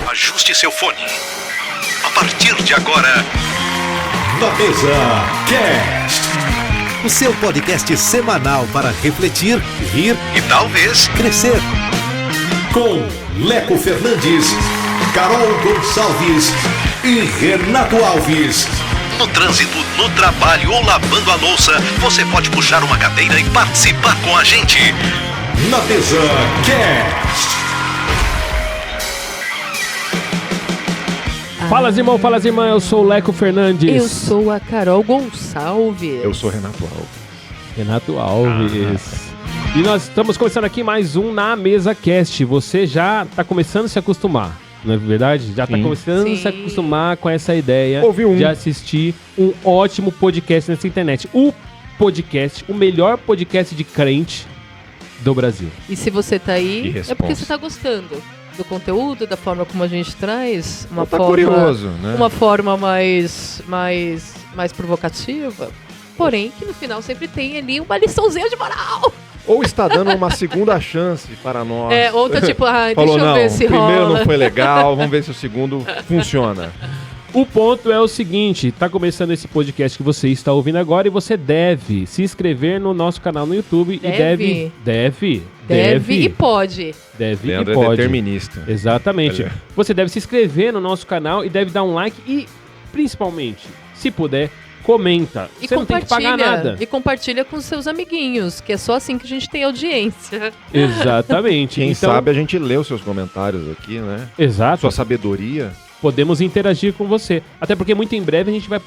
Ajuste seu fone. A partir de agora, Na Mesa Cast, o seu podcast semanal para refletir, rir e talvez crescer. Com Leco Fernandes, Carol Gonçalves e Renato Alves. no trânsito, no trabalho ou lavando a louça, você pode puxar uma cadeira e participar com a gente. Na Mesa Cast. Fala, irmão, fala, irmã, eu sou o Leco Fernandes. Eu sou a Carol Gonçalves. Eu sou Renato Alves. Renato Alves. E nós estamos começando aqui mais um Na Mesa Cast. Você já está começando a se acostumar, não é verdade? Já está começando a se acostumar com essa ideia de assistir um ótimo podcast nessa internet. O podcast, o melhor podcast de crente do Brasil. E se você tá aí, é porque você tá gostando do conteúdo, da forma como a gente traz, uma forma curioso, né? Uma forma mais provocativa, porém que no final sempre tem ali uma liçãozinha de moral. Ou está dando uma segunda chance para nós. Ou tá tipo, Falou, deixa eu ver se o primeiro rola. não foi legal, vamos ver se o segundo funciona. O ponto é o seguinte, tá começando esse podcast que você está ouvindo agora e você deve se inscrever no nosso canal no YouTube Deve. Deve e pode. Deve Leandro e pode. é determinista. Exatamente. Olha. Você deve se inscrever no nosso canal e deve dar um like e, principalmente, se puder, comenta. E você não tem que pagar nada. E compartilha com seus amiguinhos, que é só assim que a gente tem audiência. Exatamente. Quem então, sabe a gente lê os seus comentários aqui, né? Exato. Sua sabedoria. Podemos interagir com você. Até porque muito em breve a gente vai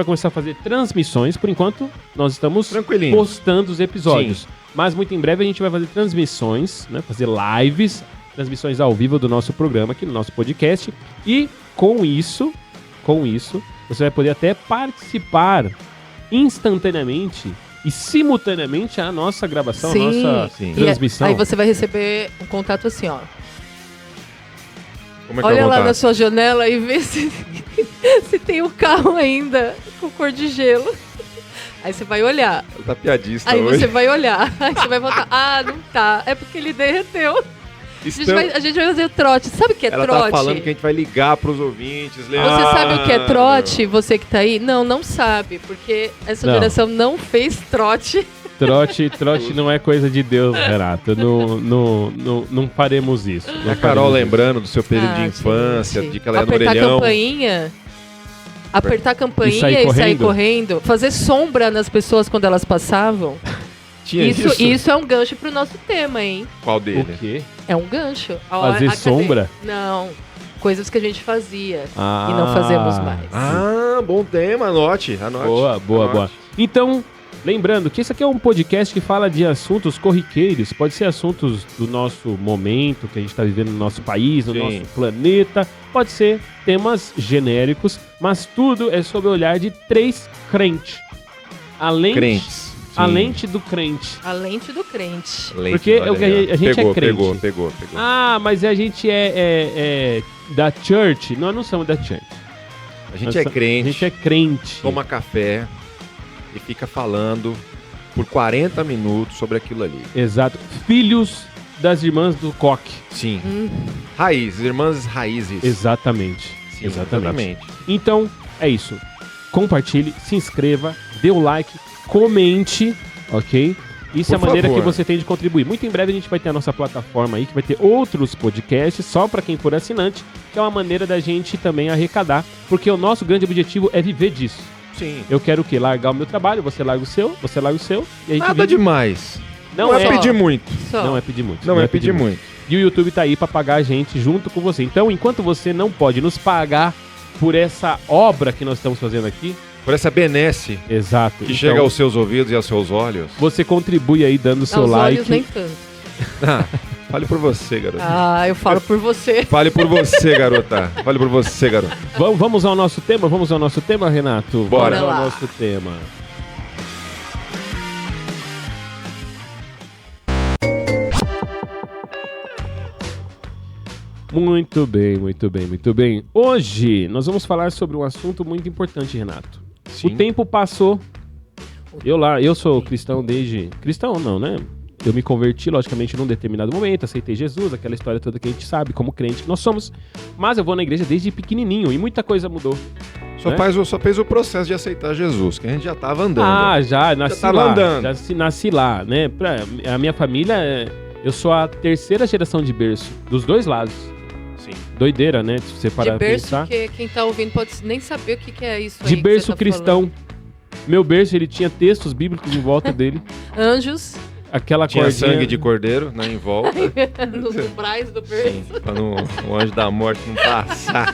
começar a fazer transmissões. Por enquanto, nós estamos Tranquilinho. postando os episódios. Sim. Mas muito em breve a gente vai fazer transmissões, né? Fazer lives, transmissões ao vivo do nosso programa aqui no nosso podcast. E com isso, você vai poder até participar instantaneamente e simultaneamente à nossa gravação, à nossa transmissão. Aí você vai receber um contato assim, ó. Como é que Olha eu vou lá contar? na sua janela e vê se tem um carro ainda com cor de gelo. Aí você vai olhar. Ela tá piadista Aí hoje. você vai olhar. Aí você vai voltar. Ah, não tá. É porque ele derreteu. A gente vai fazer o trote. Sabe o que é Ela trote? tá falando que a gente vai ligar pros ouvintes. Você sabe o que é trote? Você que tá aí? Não sabe. Porque essa Não. geração não fez trote. Trote não é coisa de Deus, Renato. Não faremos isso. E a Carol lembrando do seu período de infância, gente. de que ela ia no Apertar a orelhão. campainha. Apertar a campainha E sair correndo. Fazer sombra nas pessoas quando elas passavam. Tinha Isso é um gancho pro nosso tema, hein? Qual O dele? quê? É um gancho. Fazer sombra? Não. Coisas que a gente fazia Ah. e não fazemos mais. Ah, bom tema, anote. Boa. Então, lembrando que esse aqui é um podcast que fala de assuntos corriqueiros. Pode ser assuntos do nosso momento, que a gente está vivendo no nosso país, no nosso planeta. Pode ser temas genéricos, mas tudo é sob o olhar de três crentes. Crentes. A lente do crente. A lente do crente. Porque a gente é crente. Pegou. Ah, mas a gente é da church. Nós não somos da church. A gente é crente, A gente é crente. toma café e fica falando por 40 minutos sobre aquilo ali. Exato. Filhos das irmãs do coque. Sim. Raízes, irmãs raízes. Exatamente. Sim, Exatamente. Então, é isso. Compartilhe, se inscreva, dê o like, comente, ok? Isso é a Por maneira favor. que você tem de contribuir. Muito em breve a gente vai ter a nossa plataforma aí, que vai ter outros podcasts só para quem for assinante, que é uma maneira da gente também arrecadar, porque o nosso grande objetivo é viver disso. Sim. Eu quero o quê? Largar o meu trabalho, você larga o seu, e a gente Nada vive. demais. Não é pedir muito. Só. Não é pedir muito. Não é pedir muito. E o YouTube tá aí pra pagar a gente junto com você. Então, enquanto você não pode nos pagar por essa obra que nós estamos fazendo aqui, Por essa benesse exato. que então, chega aos seus ouvidos e aos seus olhos. você contribui aí dando o seu Aos like. olhos nem tanto. Fale por você, garota. Eu falo por você. Fale por você, garota. Fale por você, garota. Vamos ao nosso tema? Vamos ao nosso tema, Renato? Bora. Vamos ao Lá. nosso tema. Muito bem. Hoje nós vamos falar sobre um assunto muito importante, Renato. Sim. O tempo passou. Eu sou cristão desde... Cristão não, né? eu me converti, logicamente, num determinado momento, aceitei Jesus, aquela história toda que a gente sabe, como crente que nós somos. Mas eu vou na igreja desde pequenininho e muita coisa mudou. Só fez o processo de aceitar Jesus, que a gente já tava andando. Já nasci tava lá. andando. Já nasci lá, né? A minha família, eu sou a terceira geração de berço, dos dois lados. Sim. Doideira, né? Se você parar De pra berço, pensar. que quem tá ouvindo pode nem saber o que é isso aí. De que berço você tá cristão. Meu berço, ele tinha textos bíblicos em volta dele. falando. Anjos Aquela Tinha cordinha... sangue de cordeiro, né, em volta. nos umbrais do berço. Sim, pra o anjo da morte não passar.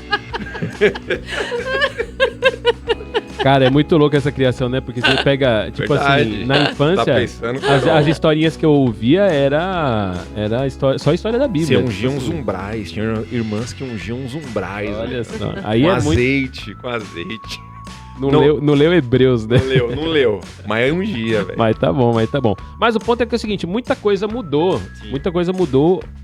Cara, é muito louco essa criação, né? Porque você pega, tipo Verdade. assim, na infância, Tá pensando, as historinhas que eu ouvia era só história da Você Bíblia. ungia uns umbrais. Tinha irmãs que ungiam uns umbrais. Olha né? só. Aí Com é muito... azeite, com azeite. Não leu Hebreus, né? Não leu. Mas ungia, velho. Mas tá bom. Mas o ponto é que é o seguinte, muita coisa mudou. Sim.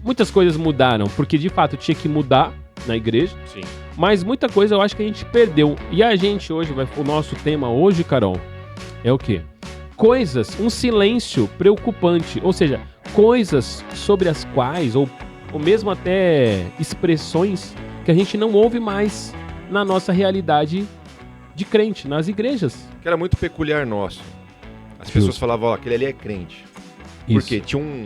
Muitas coisas mudaram, porque de fato tinha que mudar na igreja, Sim. mas muita coisa eu acho que a gente perdeu. E a gente hoje, o nosso tema hoje, Carol, é o quê? Coisas, um silêncio preocupante, ou seja, coisas sobre as quais, ou mesmo até expressões que a gente não ouve mais na nossa realidade de crente, nas igrejas. Que era muito peculiar nosso. As pessoas falavam, ó, aquele ali é crente. Porque tinha um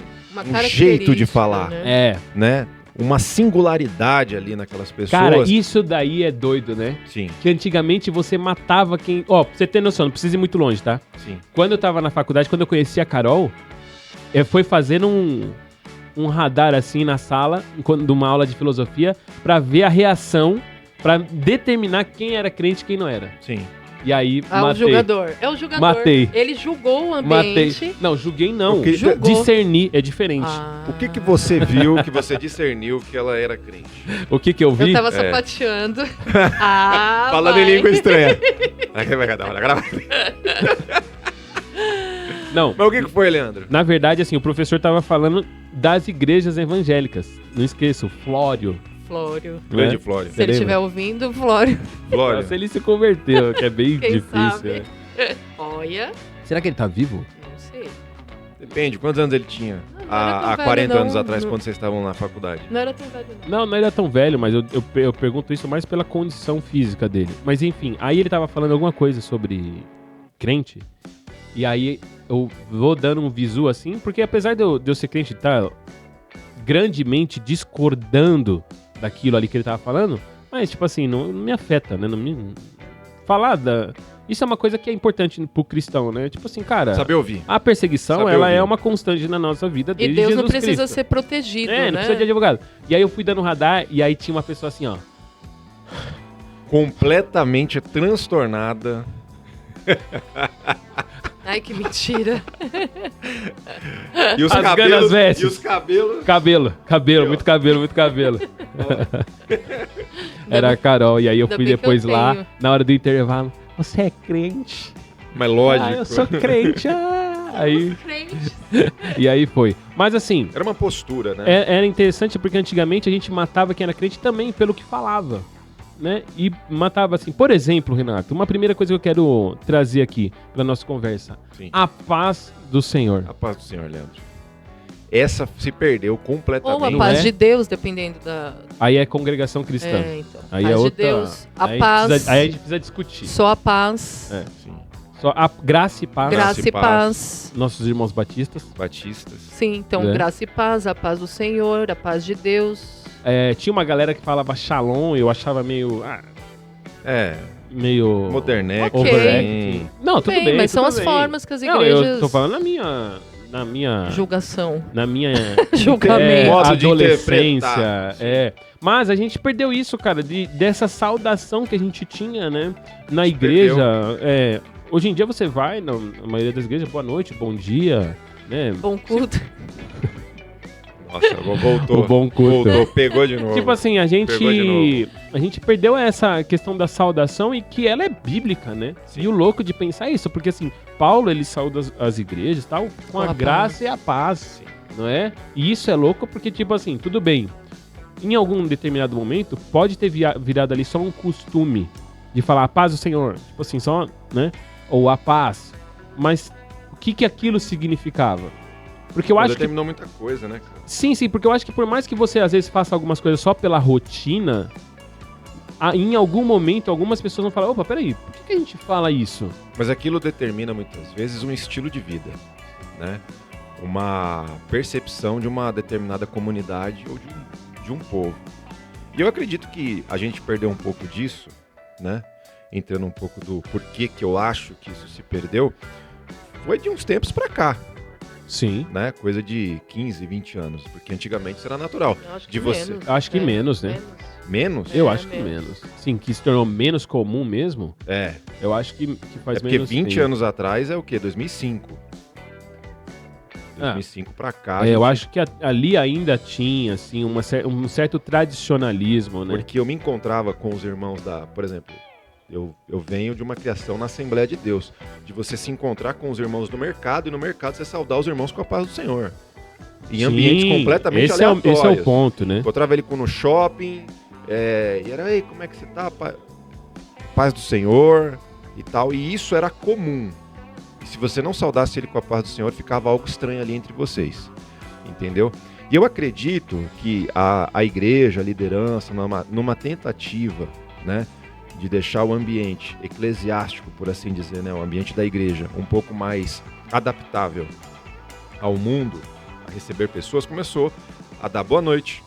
jeito de falar, né? né? Uma singularidade ali naquelas pessoas. Cara, isso daí é doido, né? Sim, Que antigamente você matava quem... Ó, pra você ter noção, não precisa ir muito longe, tá? sim. Quando eu tava na faculdade, quando eu conheci a Carol, foi fazendo um radar assim na sala, de uma aula de filosofia, pra ver a reação, pra determinar quem era crente e quem não era. Sim. E aí, O matei. julgador. É o julgador. Matei. Ele julgou o Matei. ambiente. Não, julguei não. Porque julgou. Discernir é diferente. O que você viu, que você discerniu que ela era crente? O que eu vi? Eu tava sapateando. Falando vai. em língua estranha. Não. Mas o que foi, Leandro? Na verdade, assim, o professor tava falando das igrejas evangélicas. Não esqueça, o Flório. Flório. Grande Né? Flório. Se ele estiver ouvindo, Flório. Flório. Nossa, ele se converteu, que é bem Quem difícil. sabe? né? Olha, Será que ele tá vivo? não sei. Depende, quantos anos ele tinha? Não era tão Há velho, 40 não. anos atrás, Não. quando vocês estavam na faculdade. Não era tão velho, não. Não era tão velho, mas eu pergunto isso mais pela condição física dele. Mas enfim, aí ele tava falando alguma coisa sobre crente. E aí eu vou dando um visu assim, porque apesar de eu ser crente e tá grandemente discordando daquilo ali que ele tava falando, mas tipo assim, não me afeta, né? Não me... Isso é uma coisa que é importante pro cristão, né? Tipo assim, cara, Saber ouvir. a perseguição, Saber ela ouvir. é uma constante na nossa vida E desde Deus Jesus não precisa Cristo. ser protegido, Não né? precisa de advogado. E aí eu fui dando radar e aí tinha uma pessoa assim, ó. Completamente transtornada. Ai, que mentira. E os As ganas cabelos. vestem. E os cabelos. Cabelo, muito cabelo. Era a Carol, e aí eu Ainda fui bem que depois eu lá, tenho. na hora do intervalo. Você é crente? Mas lógico. Ah, eu sou crente. Aí, Frente. e aí foi. Mas assim, Era uma postura, né? era interessante porque antigamente a gente matava quem era crente também pelo que falava, né? E matava assim. Por exemplo, Renato, uma primeira coisa que eu quero trazer aqui pra nossa conversa. Sim. A paz do Senhor. A paz do Senhor, Leandro. Essa se perdeu Ou completamente. a paz é? de Deus, dependendo da... Aí é congregação cristã. É, então. Aí paz é de outra. Deus, a aí paz, aí a gente precisa discutir. só a paz, É. Sim. Só a graça e paz. graça e paz. Nossos irmãos batistas. Batistas. Sim, então É. graça e paz, a paz do Senhor, a paz de Deus. Tinha uma galera que falava shalom, eu achava meio. Meio. Modernex. Ok. Overacting. Não, tudo bem. mas são tudo as bem. formas que as Não, igrejas... eu tô falando na minha. Julgação. Na minha. Julgamento. Modo de adolescência. interpretar. Mas a gente perdeu isso, cara, dessa saudação que a gente tinha, né? Na igreja. Hoje em dia você vai, na maioria das igrejas, boa noite, bom dia, né? Bom culto. Nossa, voltou. O bom culto. Voltou, pegou de novo. Tipo assim, a Pegou de gente perdeu essa questão da saudação e que ela é bíblica, né? Sim. E o louco de pensar isso, porque assim, Paulo, ele sauda as igrejas, tal, com a a graça e a paz, não é? E isso é louco porque, tipo assim, tudo bem, em algum determinado momento, pode ter virado ali só um costume de falar a paz do Senhor, tipo assim, só, né? Ou a paz. Mas o que aquilo significava? Porque eu acho que determinou muita coisa, né, cara? Sim, porque eu acho que por mais que você às vezes faça algumas coisas só pela rotina, em algum momento algumas pessoas vão falar, opa, peraí, por que a gente fala isso? Mas aquilo determina muitas vezes um estilo de vida, né? Uma percepção de uma determinada comunidade ou de um povo. E eu acredito que a gente perdeu um pouco disso, né? Entrando um pouco do porquê que eu acho que isso se perdeu, foi de uns tempos pra cá. Sim. Né? Coisa de 15, 20 anos, porque antigamente isso era natural. Eu acho que de você. menos. Acho que menos, né? Menos? Eu acho que menos. Sim, que se tornou menos comum mesmo. É. Eu acho que faz porque menos 20 tempo. anos atrás é o quê? 2005. 2005 pra cá. Eu acho que ali ainda tinha, assim, um certo tradicionalismo, né? Porque eu me encontrava com os irmãos por exemplo, eu venho de uma criação na Assembleia de Deus, de você se encontrar com os irmãos no mercado e no mercado você saudar os irmãos com a paz do Senhor. Em ambientes completamente aleatórios. Esse é o ponto, né? Encontrava ele no shopping, e era, ei, como é que você tá? Paz do Senhor e tal, e isso era comum. E se você não saudasse ele com a paz do Senhor, ficava algo estranho ali entre vocês, entendeu? E eu acredito que a igreja, a liderança, numa tentativa, né, de deixar o ambiente eclesiástico, por assim dizer, né, o ambiente da igreja, um pouco mais adaptável ao mundo, a receber pessoas, começou a dar boa noite,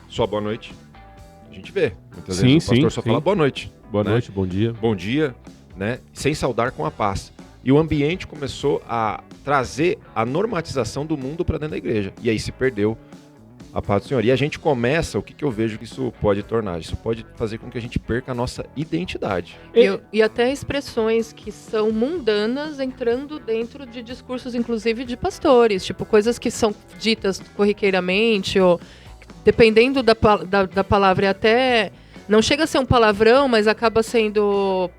só boa noite. A gente vê, muitas vezes o pastor só fala boa noite. Boa noite, bom dia. Bom dia, né, sem saudar com a paz. E o ambiente começou a trazer a normatização do mundo para dentro da igreja. E aí se perdeu a paz do Senhor. E a gente começa, o que eu vejo que isso pode tornar? Isso pode fazer com que a gente perca a nossa identidade. E até expressões que são mundanas entrando dentro de discursos, inclusive, de pastores. Tipo, coisas que são ditas corriqueiramente, ou dependendo da palavra, até não chega a ser um palavrão, mas acaba sendo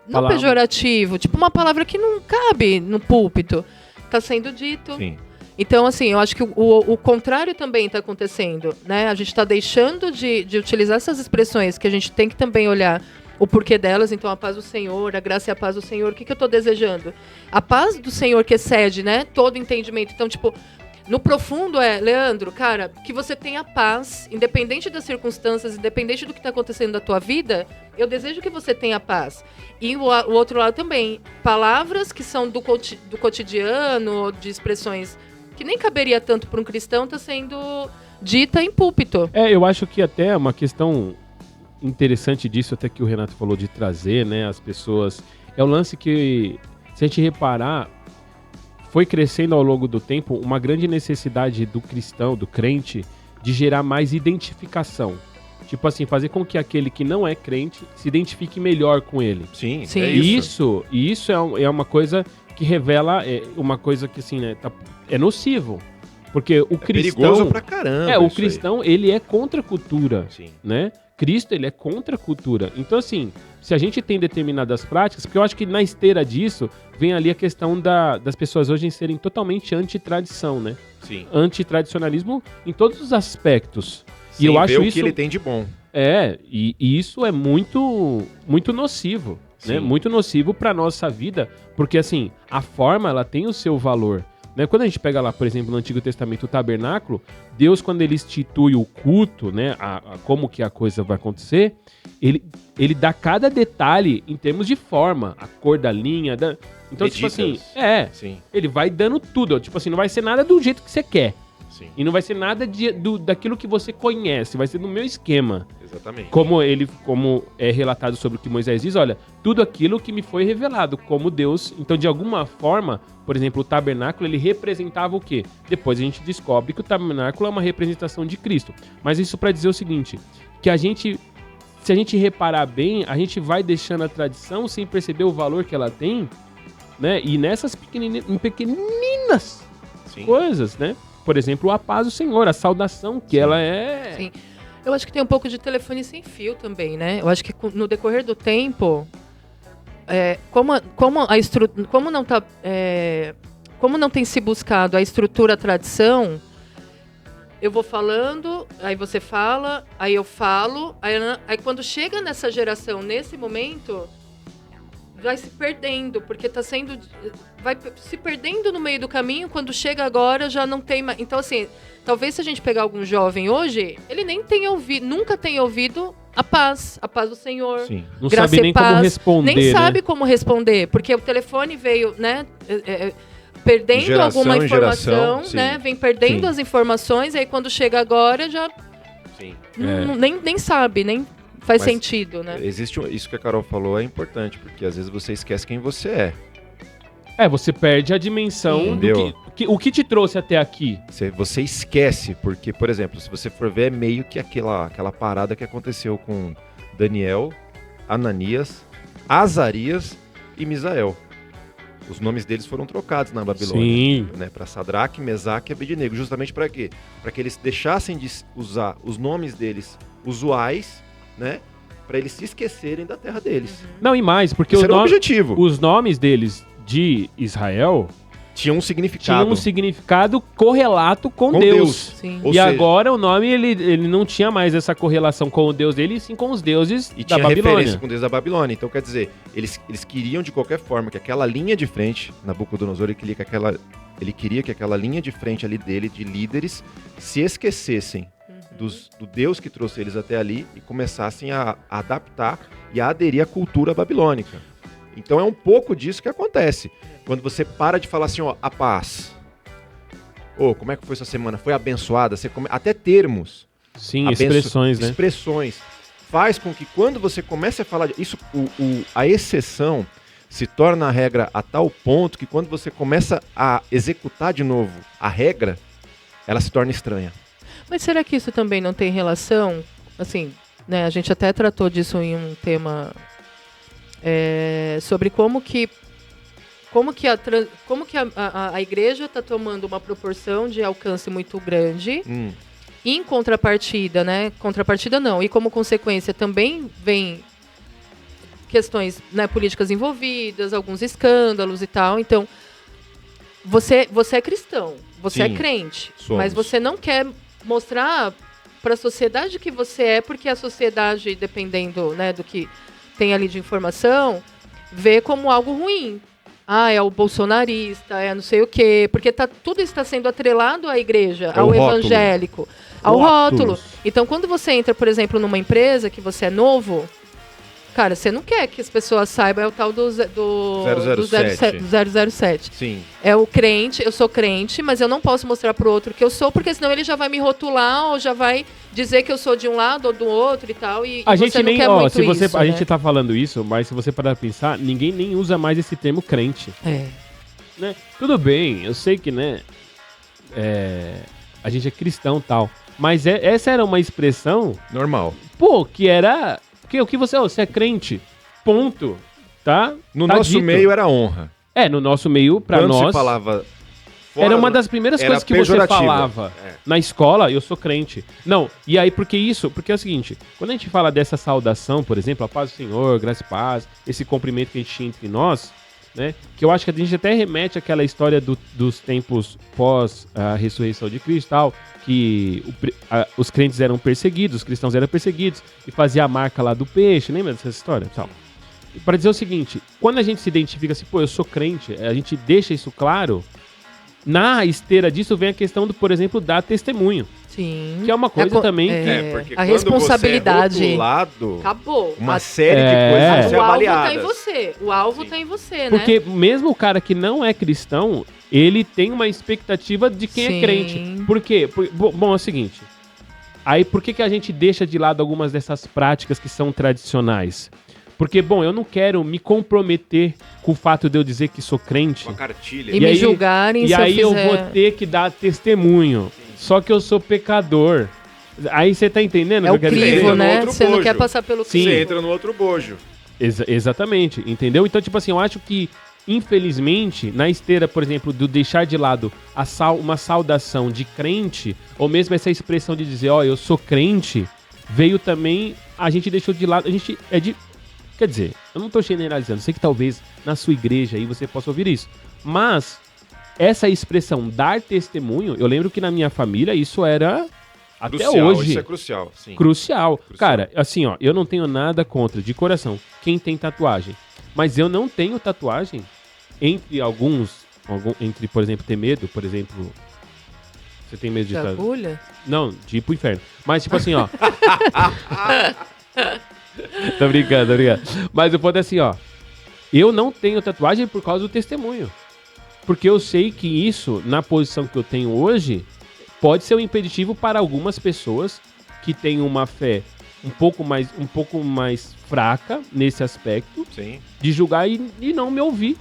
não pejorativo. Tipo, uma palavra que não cabe no púlpito. Tá sendo dito. Sim. Então, assim, eu acho que o contrário também está acontecendo, né? A gente está deixando de utilizar essas expressões, que a gente tem que também olhar o porquê delas. Então, a paz do Senhor, a graça e a paz do Senhor. O que eu estou desejando? A paz do Senhor que excede, né, todo entendimento. Então, tipo, no profundo Leandro, cara, que você tenha paz, independente das circunstâncias, independente do que está acontecendo na tua vida, eu desejo que você tenha paz. E o outro lado também, palavras que são do cotidiano, de expressões que nem caberia tanto para um cristão, está sendo dita em púlpito. Eu acho que até uma questão interessante disso, até que o Renato falou de trazer, né, as pessoas, é o lance que, se a gente reparar, foi crescendo ao longo do tempo uma grande necessidade do cristão, do crente, de gerar mais identificação. Tipo assim, fazer com que aquele que não é crente se identifique melhor com ele. Sim. É isso. E isso é uma coisa que revela uma coisa que, assim, né, é nocivo. Porque o cristão... perigoso pra caramba. O cristão, ele é contra a cultura. Sim. Né? Cristo, ele é contra a cultura. Então, assim, se a gente tem determinadas práticas, porque eu acho que na esteira disso, vem ali a questão das pessoas hoje serem totalmente anti-tradição, né? Sim. Anti-tradicionalismo em todos os aspectos. Sim, e eu acho o isso... que ele tem de bom. E isso é muito, muito nocivo, né? Muito nocivo para nossa vida, porque, assim, a forma, ela tem o seu valor. Né? Quando a gente pega lá, por exemplo, no Antigo Testamento, o tabernáculo, Deus, quando ele institui o culto, né, como que a coisa vai acontecer, ele dá cada detalhe em termos de forma, a cor da linha, então, medidas. Tipo assim, Sim. ele vai dando tudo, tipo assim, não vai ser nada do jeito que você quer. Sim. E não vai ser nada daquilo que você conhece, vai ser do meu esquema. Exatamente. Como é relatado sobre o que Moisés diz, olha, tudo aquilo que me foi revelado, como Deus. Então, de alguma forma, por exemplo, o tabernáculo, ele representava o quê? Depois a gente descobre que o tabernáculo é uma representação de Cristo. Mas isso para dizer o seguinte, que se a gente reparar bem, a gente vai deixando a tradição sem perceber o valor que ela tem, né? E nessas pequeninas coisas, né? Por exemplo, a paz do Senhor, a saudação, que ela é... Sim. Eu acho que tem um pouco de telefone sem fio também, né? Eu acho que no decorrer do tempo, como não tem se buscado a estrutura, a tradição, eu vou falando, aí você fala, aí eu falo, aí quando chega nessa geração, nesse momento, vai se perdendo, porque vai se perdendo no meio do caminho, quando chega agora já não tem mais. Então, assim, talvez se a gente pegar algum jovem hoje, ele nem tenha ouvido, nunca tenha ouvido a paz do Senhor. Sim. Não sabe nem como responder. Nem sabe né? como responder, porque o telefone veio, né? Perdendo Geração alguma em informação, geração, né? sim. Vem perdendo Sim. as informações, aí quando chega agora já Sim. nem sabe, nem faz Mas sentido, né? Existe isso que a Carol falou é importante, porque às vezes você esquece quem você é. Você perde a dimensão Entendeu? o que te trouxe até aqui. Você esquece, porque, por exemplo, se você for ver, é meio que aquela parada que aconteceu com Daniel, Ananias, Azarias e Misael. Os nomes deles foram trocados na Babilônia. Sim. Né, para Sadraque, Mesaque e Abednego. Justamente para quê? Para que eles deixassem de usar os nomes deles usuais, né? Para eles se esquecerem da terra deles. Não, e mais, porque Esse era o objetivo. os nomes deles de Israel Tinha um significado. tinham um significado correlato com Com Deus. Sim. Ou E seja, agora o nome, ele não tinha mais essa correlação com o Deus dele, e sim com os deuses E da tinha Babilônia. referência com o Deus da Babilônia. Então, quer dizer, eles queriam de qualquer forma que aquela linha de frente, Nabucodonosor, ele queria que aquela linha de frente ali dele, de líderes, se esquecessem do Deus que trouxe eles até ali e começassem a adaptar e a aderir à cultura babilônica. Então é um pouco disso que acontece. Quando você para de falar assim, ó, a paz. Como é que foi sua semana? Foi abençoada? Até termos. Sim, expressões, né? Expressões. Faz com que quando você comece a falar isso, a exceção se torna a regra a tal ponto que quando você começa a executar de novo a regra, ela se torna estranha. Mas será que isso também não tem relação, assim, né? A gente até tratou disso em um tema sobre como que a igreja está tomando uma proporção de alcance muito grande. E em contrapartida, né? Contrapartida não. E como consequência também vem questões, né, políticas envolvidas, alguns escândalos e tal. Então, você é cristão, você Sim, é crente, somos. mas você não quer mostrar para a sociedade que você é, porque a sociedade, dependendo, né, do que tem ali de informação, vê como algo ruim. É o bolsonarista, é não sei o quê, porque tudo está sendo atrelado à igreja, ao rótulo. evangélico, ao rótulo. Então, quando você entra, por exemplo, numa empresa que você é novo, cara, você não quer que as pessoas saibam, é o tal do 007. Sim. É o crente, eu sou crente, mas eu não posso mostrar pro outro que eu sou, porque senão ele já vai me rotular ou já vai dizer que eu sou de um lado ou do outro e tal. E A você gente não nem, quer muito isso, a né? gente tá falando isso, mas se você parar pra pensar, ninguém nem usa mais esse termo crente. Né? Tudo bem, eu sei que, né, a gente é cristão e tal, mas essa era uma expressão, Normal. que era, o que você é crente, ponto, tá? No Tá nosso dito. meio era honra. No nosso meio, pra Quando nós, se falava fora, era uma das primeiras era coisas que você pejorativa. falava. Na escola, eu sou crente. Não, e aí, porque é o seguinte, quando a gente fala dessa saudação, por exemplo, a paz do Senhor, graça e paz, esse cumprimento que a gente tinha entre nós, né, que eu acho que a gente até remete àquela história dos tempos pós a ressurreição de Cristo e tal, que os crentes eram perseguidos, os cristãos eram perseguidos, e fazia a marca lá do peixe, lembra dessa história? Tal. E para dizer o seguinte, quando a gente se identifica assim, eu sou crente, a gente deixa isso claro, na esteira disso vem a questão do, por exemplo, dar testemunho. Sim. Que é uma coisa também que... porque a quando responsabilidade. você é rotulado, Acabou. uma série de coisas vão ser O alvo avaliadas. tá em você. O alvo tá em você, né? Porque mesmo o cara que não é cristão, ele tem uma expectativa de quem Sim. é crente. Por quê? Bom, é o seguinte. Aí por que a gente deixa de lado algumas dessas práticas que são tradicionais? Porque, bom, eu não quero me comprometer com o fato de eu dizer que sou crente. Uma cartilha. E me julgarem E se aí eu eu fizer... vou ter que dar testemunho. Só que eu sou pecador. Aí você tá entendendo É o o que eu quero crivo, dizer? né? outro Você não bojo. quer passar pelo Sim. crivo. Você entra no outro bojo. Exatamente, entendeu? Então, tipo assim, eu acho que, infelizmente, na esteira, por exemplo, do deixar de lado uma saudação de crente, ou mesmo essa expressão de dizer, eu sou crente, veio também, a gente deixou de lado, quer dizer, eu não tô generalizando, sei que talvez na sua igreja aí você possa ouvir isso, mas essa expressão dar testemunho, eu lembro que na minha família isso era... Até Crucial, hoje. isso é crucial, sim. Crucial. Cara, assim, eu não tenho nada contra, de coração, quem tem tatuagem. Mas eu não tenho tatuagem entre entre, por exemplo, ter medo, por exemplo... Você tem medo de... agulha? Não, de ir pro inferno. Mas, tipo assim, ó... Tô brincando. Mas o ponto é assim, ó. Eu não tenho tatuagem por causa do testemunho. Porque eu sei que isso, na posição que eu tenho hoje, pode ser um impeditivo para algumas pessoas que têm uma fé um pouco mais fraca nesse aspecto. Sim. De julgar e não me ouvir.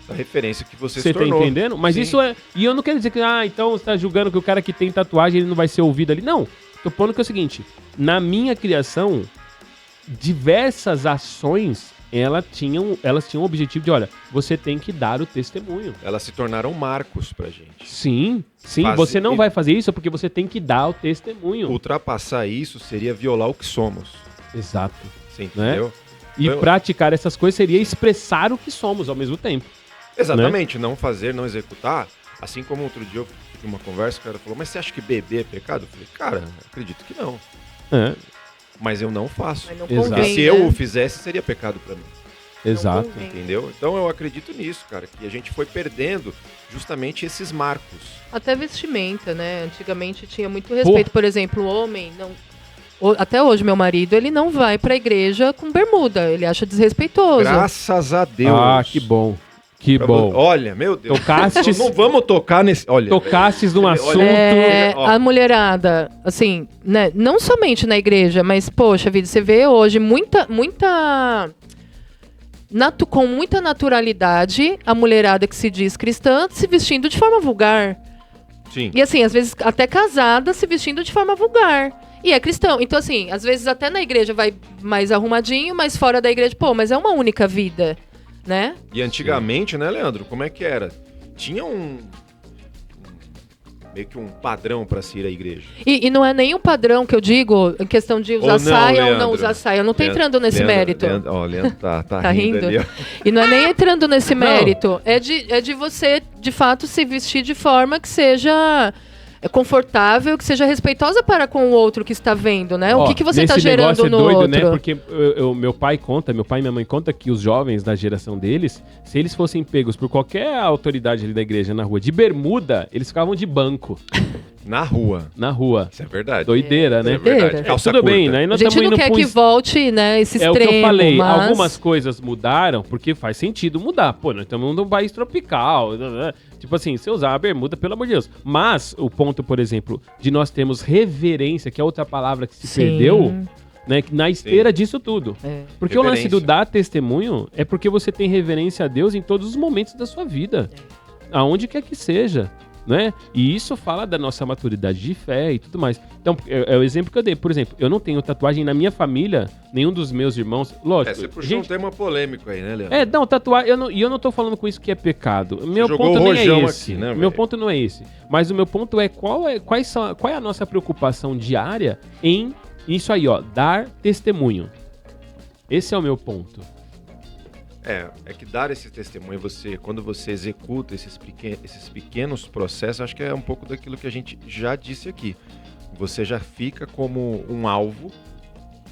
A referência que você se tá tornou. entendendo? Mas Sim. isso é... E eu não quero dizer que, então você tá julgando que o cara que tem tatuagem ele não vai ser ouvido ali. Não. Tô pondo que é o seguinte. Na minha criação, diversas ações, elas tinham o objetivo de, olha, você tem que dar o testemunho. Elas se tornaram marcos pra gente. Sim. Você não vai fazer isso porque você tem que dar o testemunho. Ultrapassar isso seria violar o que somos. Exato. Você entendeu? E praticar essas coisas seria expressar o que somos ao mesmo tempo. Exatamente, não fazer, não executar. Assim como outro dia eu tive uma conversa, o cara falou, mas você acha que beber é pecado? Eu falei, cara, acredito que não. Mas eu não faço. Mas não Exato. convém, Se eu o fizesse, seria pecado pra mim. Exato. convém. Entendeu? Então eu acredito nisso, cara, que a gente foi perdendo justamente esses marcos. Até vestimenta, né? Antigamente tinha muito respeito. Por exemplo, o homem não... Até hoje, meu marido, ele não vai pra igreja com bermuda. Ele acha desrespeitoso. Graças a Deus. Ah, que bom. Que bom. Olha, meu Deus. Tocastes... Não vamos tocar nesse... Olha, Tocastes num assunto... A mulherada, assim, né? Não somente na igreja, mas, poxa vida, você vê hoje com muita naturalidade a mulherada que se diz cristã se vestindo de forma vulgar. Sim. E assim, às vezes até casada se vestindo de forma vulgar. E é cristão. Então, assim, às vezes até na igreja vai mais arrumadinho, mas fora da igreja, mas é uma única vida, né? E antigamente, né, Leandro, como é que era? Tinha meio que um padrão pra se ir à igreja. E não é nem um padrão que eu digo, em questão de usar saia ou não usar saia. Eu não tô entrando nesse mérito. Leandro tá rindo. Ali, ó. E não é nem entrando nesse mérito. É de você, de fato, se vestir de forma que seja confortável, que seja respeitosa para com o outro que está vendo, né? O que você está gerando no doido, outro. Né? Porque meu pai e minha mãe contam que os jovens da geração deles, se eles fossem pegos por qualquer autoridade ali da igreja na rua de bermuda, eles ficavam de banco. Na rua. Isso é verdade. Doideira, né? Isso é verdade. Calça tudo bem, né? A gente não quer que volte, né, esse extremo. É o que eu falei, mas... algumas coisas mudaram, porque faz sentido mudar. Pô, nós estamos num país tropical, né? Tipo assim, você usar a bermuda, pelo amor de Deus. Mas o ponto, por exemplo, de nós termos reverência, que é outra palavra que se perdeu, né? Na esteira disso tudo. Porque o lance do dar testemunho é porque você tem reverência a Deus em todos os momentos da sua vida. Aonde quer que seja. Né? E isso fala da nossa maturidade de fé e tudo mais. Então, é o exemplo que eu dei. Por exemplo, eu não tenho tatuagem na minha família, nenhum dos meus irmãos. Lógico. Você puxou um tema polêmico aí, né, Leandro? Não, tatuagem. E eu não tô falando com isso que é pecado. Meu ponto nem é esse. Aqui, né, meu ponto não é esse. Mas o meu ponto é qual é a nossa preocupação diária em isso aí, ó, dar testemunho. Esse é o meu ponto. É que dar esse testemunho, quando você executa esses pequenos processos, acho que é um pouco daquilo que a gente já disse aqui. Você já fica como um alvo,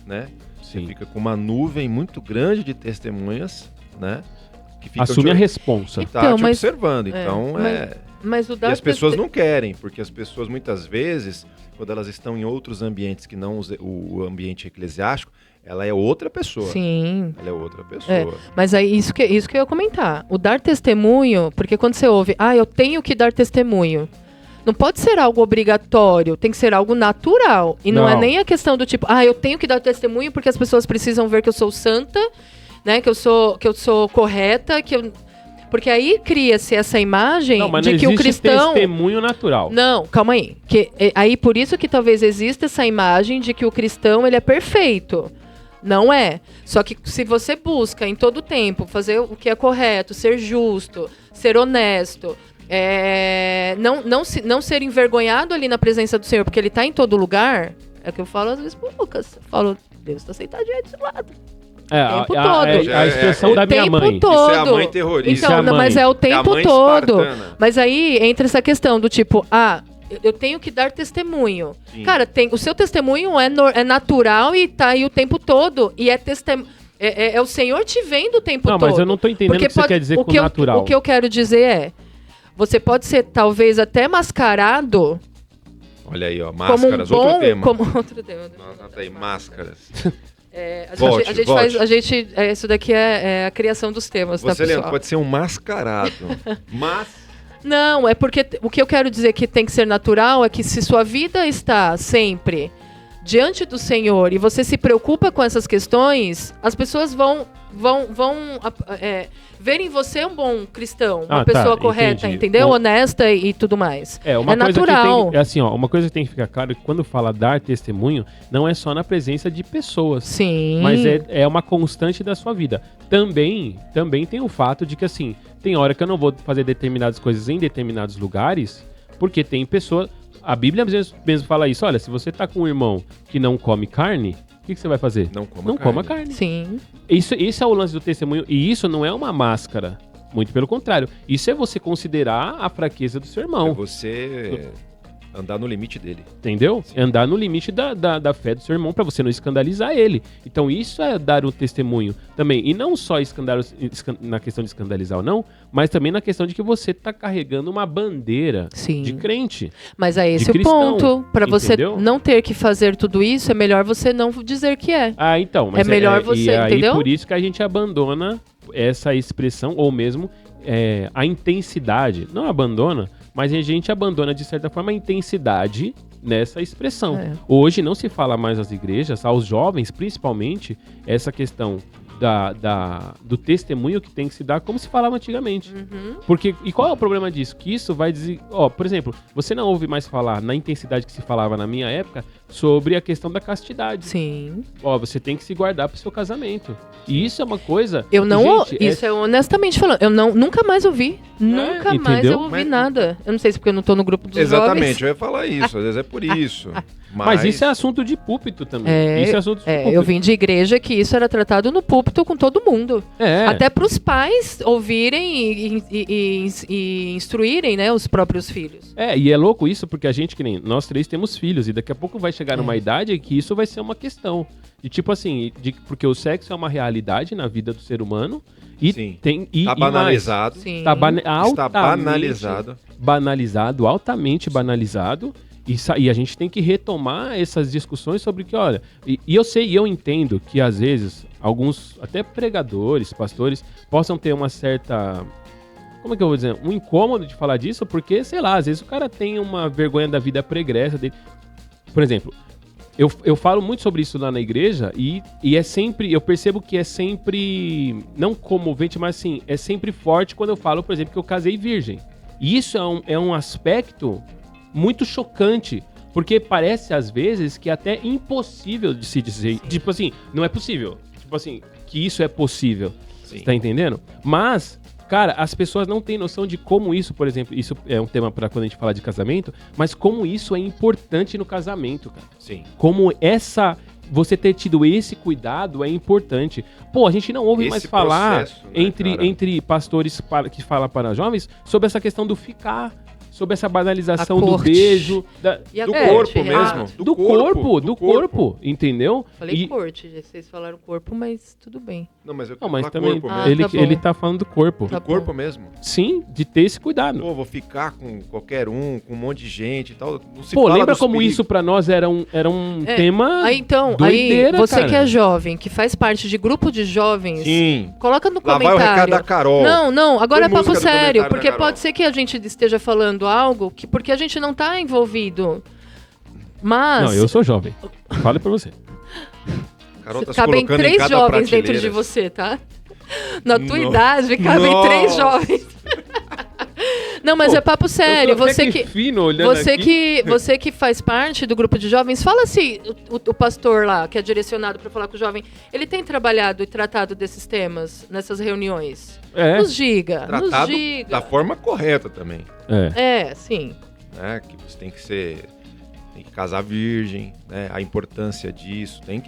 né? Você fica com uma nuvem muito grande de testemunhas, né? Que assume a responsa. Tá te observando. Então, Mas o dar e as pessoas não querem, porque as pessoas muitas vezes, quando elas estão em outros ambientes que não o ambiente eclesiástico, ela é outra pessoa. Sim. Ela é outra pessoa. Mas aí isso que eu ia comentar. O dar testemunho, porque quando você ouve, eu tenho que dar testemunho. Não pode ser algo obrigatório, tem que ser algo natural. E não é nem a questão do tipo, eu tenho que dar testemunho porque as pessoas precisam ver que eu sou santa, né? Que eu sou correta, porque aí cria-se essa imagem de que o cristão... testemunho natural. Não, calma aí. Aí por isso que talvez exista essa imagem de que o cristão ele é perfeito. Não é. Só que se você busca em todo tempo fazer o que é correto, ser justo, ser honesto, não ser envergonhado ali na presença do Senhor, porque Ele está em todo lugar, é o que eu falo às vezes pro Lucas. Eu falo, Deus está sentadinho aí do seu lado. O tempo todo. A expressão da minha mãe. Todo. Isso é a mãe terrorista. Então, mas é o tempo todo. Mas aí entra essa questão do tipo, eu tenho que dar testemunho. Sim. Cara, o seu testemunho é natural e tá aí o tempo todo. E É o Senhor te vendo o tempo todo. Não, mas eu não tô entendendo o que você quer dizer com natural. O que eu quero dizer é, você pode ser talvez até mascarado. Olha aí, ó, máscaras, outro tema. Como outro tema. Nossa, aí, máscaras. Isso daqui é a criação dos temas, tá, pessoal? Leandro, pode ser um mascarado. Não, é porque o que eu quero dizer que tem que ser natural é que se sua vida está sempre diante do Senhor e você se preocupa com essas questões, as pessoas vão ver em você um bom cristão, uma pessoa correta, entendi. entendeu? Honesta e tudo mais. É natural. Uma coisa que tem que ficar claro é que quando fala dar testemunho, não é só na presença de pessoas. Sim. Mas é uma constante da sua vida. Também tem o fato de que, assim, tem hora que eu não vou fazer determinadas coisas em determinados lugares, porque tem pessoas... A Bíblia mesmo fala isso. Olha, se você tá com um irmão que não come carne, o que você vai fazer? Não coma carne. Sim. Isso é o lance do testemunho. E isso não é uma máscara. Muito pelo contrário. Isso é você considerar a fraqueza do seu irmão. É você andar no limite dele. Entendeu? Sim. Andar no limite da fé do seu irmão pra você não escandalizar ele. Então isso é dar o testemunho também. E não só na questão de escandalizar ou não, mas também na questão de que você tá carregando uma bandeira de crente. Mas é esse o ponto. Pra você não ter que fazer tudo isso, é melhor você não dizer que é. Ah, então. Mas melhor você, entendeu? Por isso que a gente abandona essa expressão, ou mesmo a intensidade. Não abandona, mas a gente abandona, de certa forma, a intensidade nessa expressão. Hoje não se fala mais às igrejas, aos jovens, principalmente, essa questão do testemunho que tem que se dar como se falava antigamente. Porque, e qual é o problema disso? Que isso vai dizer... por exemplo, você não ouve mais falar na intensidade que se falava na minha época sobre a questão da castidade. Sim. Você tem que se guardar pro seu casamento. E isso é uma coisa... Isso é honestamente falando. Eu nunca mais ouvi. Nunca mais eu ouvi nada. Eu não sei se porque eu não tô no grupo dos jovens. Exatamente, eu ia falar isso. Às vezes é por isso. Mas isso é assunto de púlpito também. Isso é assunto de púlpito. Eu vim de igreja que isso era tratado no púlpito com todo mundo. Até pros pais ouvirem e instruírem, né, os próprios filhos. E é louco isso, porque a gente, que nem nós três temos filhos, e daqui a pouco vai chegar numa idade que isso vai ser uma questão. De tipo assim, porque o sexo é uma realidade na vida do ser humano. E sim. Tá banalizado. Está banalizado, altamente banalizado. E a gente tem que retomar essas discussões sobre que, olha... E eu entendo que às vezes alguns, até pregadores, pastores, possam ter uma certa... Como é que eu vou dizer? Um incômodo de falar disso, porque, sei lá, às vezes o cara tem uma vergonha da vida pregressa dele. Por exemplo, eu falo muito sobre isso lá na igreja e é sempre... Eu percebo que é sempre... Não comovente, mas assim, é sempre forte quando eu falo, por exemplo, que eu casei virgem. E isso é um aspecto muito chocante, porque parece às vezes que é até impossível de se dizer. Tipo assim, não é possível. Tipo assim, que isso é possível. Sim. Tá entendendo? Mas, cara, as pessoas não têm noção de como isso, por exemplo, isso é um tema para quando a gente fala de casamento, mas como isso é importante no casamento, cara. Sim. Como você ter tido esse cuidado é importante. Pô, a gente não ouve mais falar entre pastores que falam para jovens sobre essa questão do ficar, sobre essa banalização do beijo. Do corpo mesmo. Do corpo, entendeu? Falei corte, vocês falaram corpo, mas tudo bem. Não, mas eu mas também corpo mesmo. Ele tá falando do corpo. Do corpo mesmo? Sim, de ter esse cuidado. Pô, vou ficar com qualquer com um monte de gente e tal. Não se Pô, fala lembra como isso pra nós era um tema doideira, você cara. Que é jovem, que faz parte de grupo de jovens, sim, coloca no lá comentário. Vai o recado da Carol. Não, agora é papo sério, porque pode ser que a gente esteja falando algo porque a gente não tá envolvido. Mas... Não, eu sou jovem. Fale pra você. Carol tá cabem 3 jovens dentro de você, tá? Na tua idade, cabem 3 jovens. Não, mas é papo sério. Você que faz parte do grupo de jovens, fala se o pastor lá, que é direcionado para falar com o jovem, ele tem trabalhado e tratado desses temas nessas reuniões. Nos diga. Da forma correta também. Sim. Que você tem que casar virgem, né? A importância disso, né?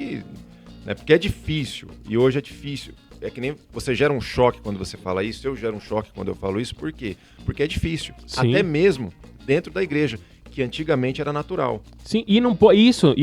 Porque é difícil, e hoje é difícil. É que nem você gera um choque quando você fala isso, eu gero um choque quando eu falo isso, por quê? Porque é difícil, sim. Até mesmo dentro da igreja, que antigamente era natural. Sim, e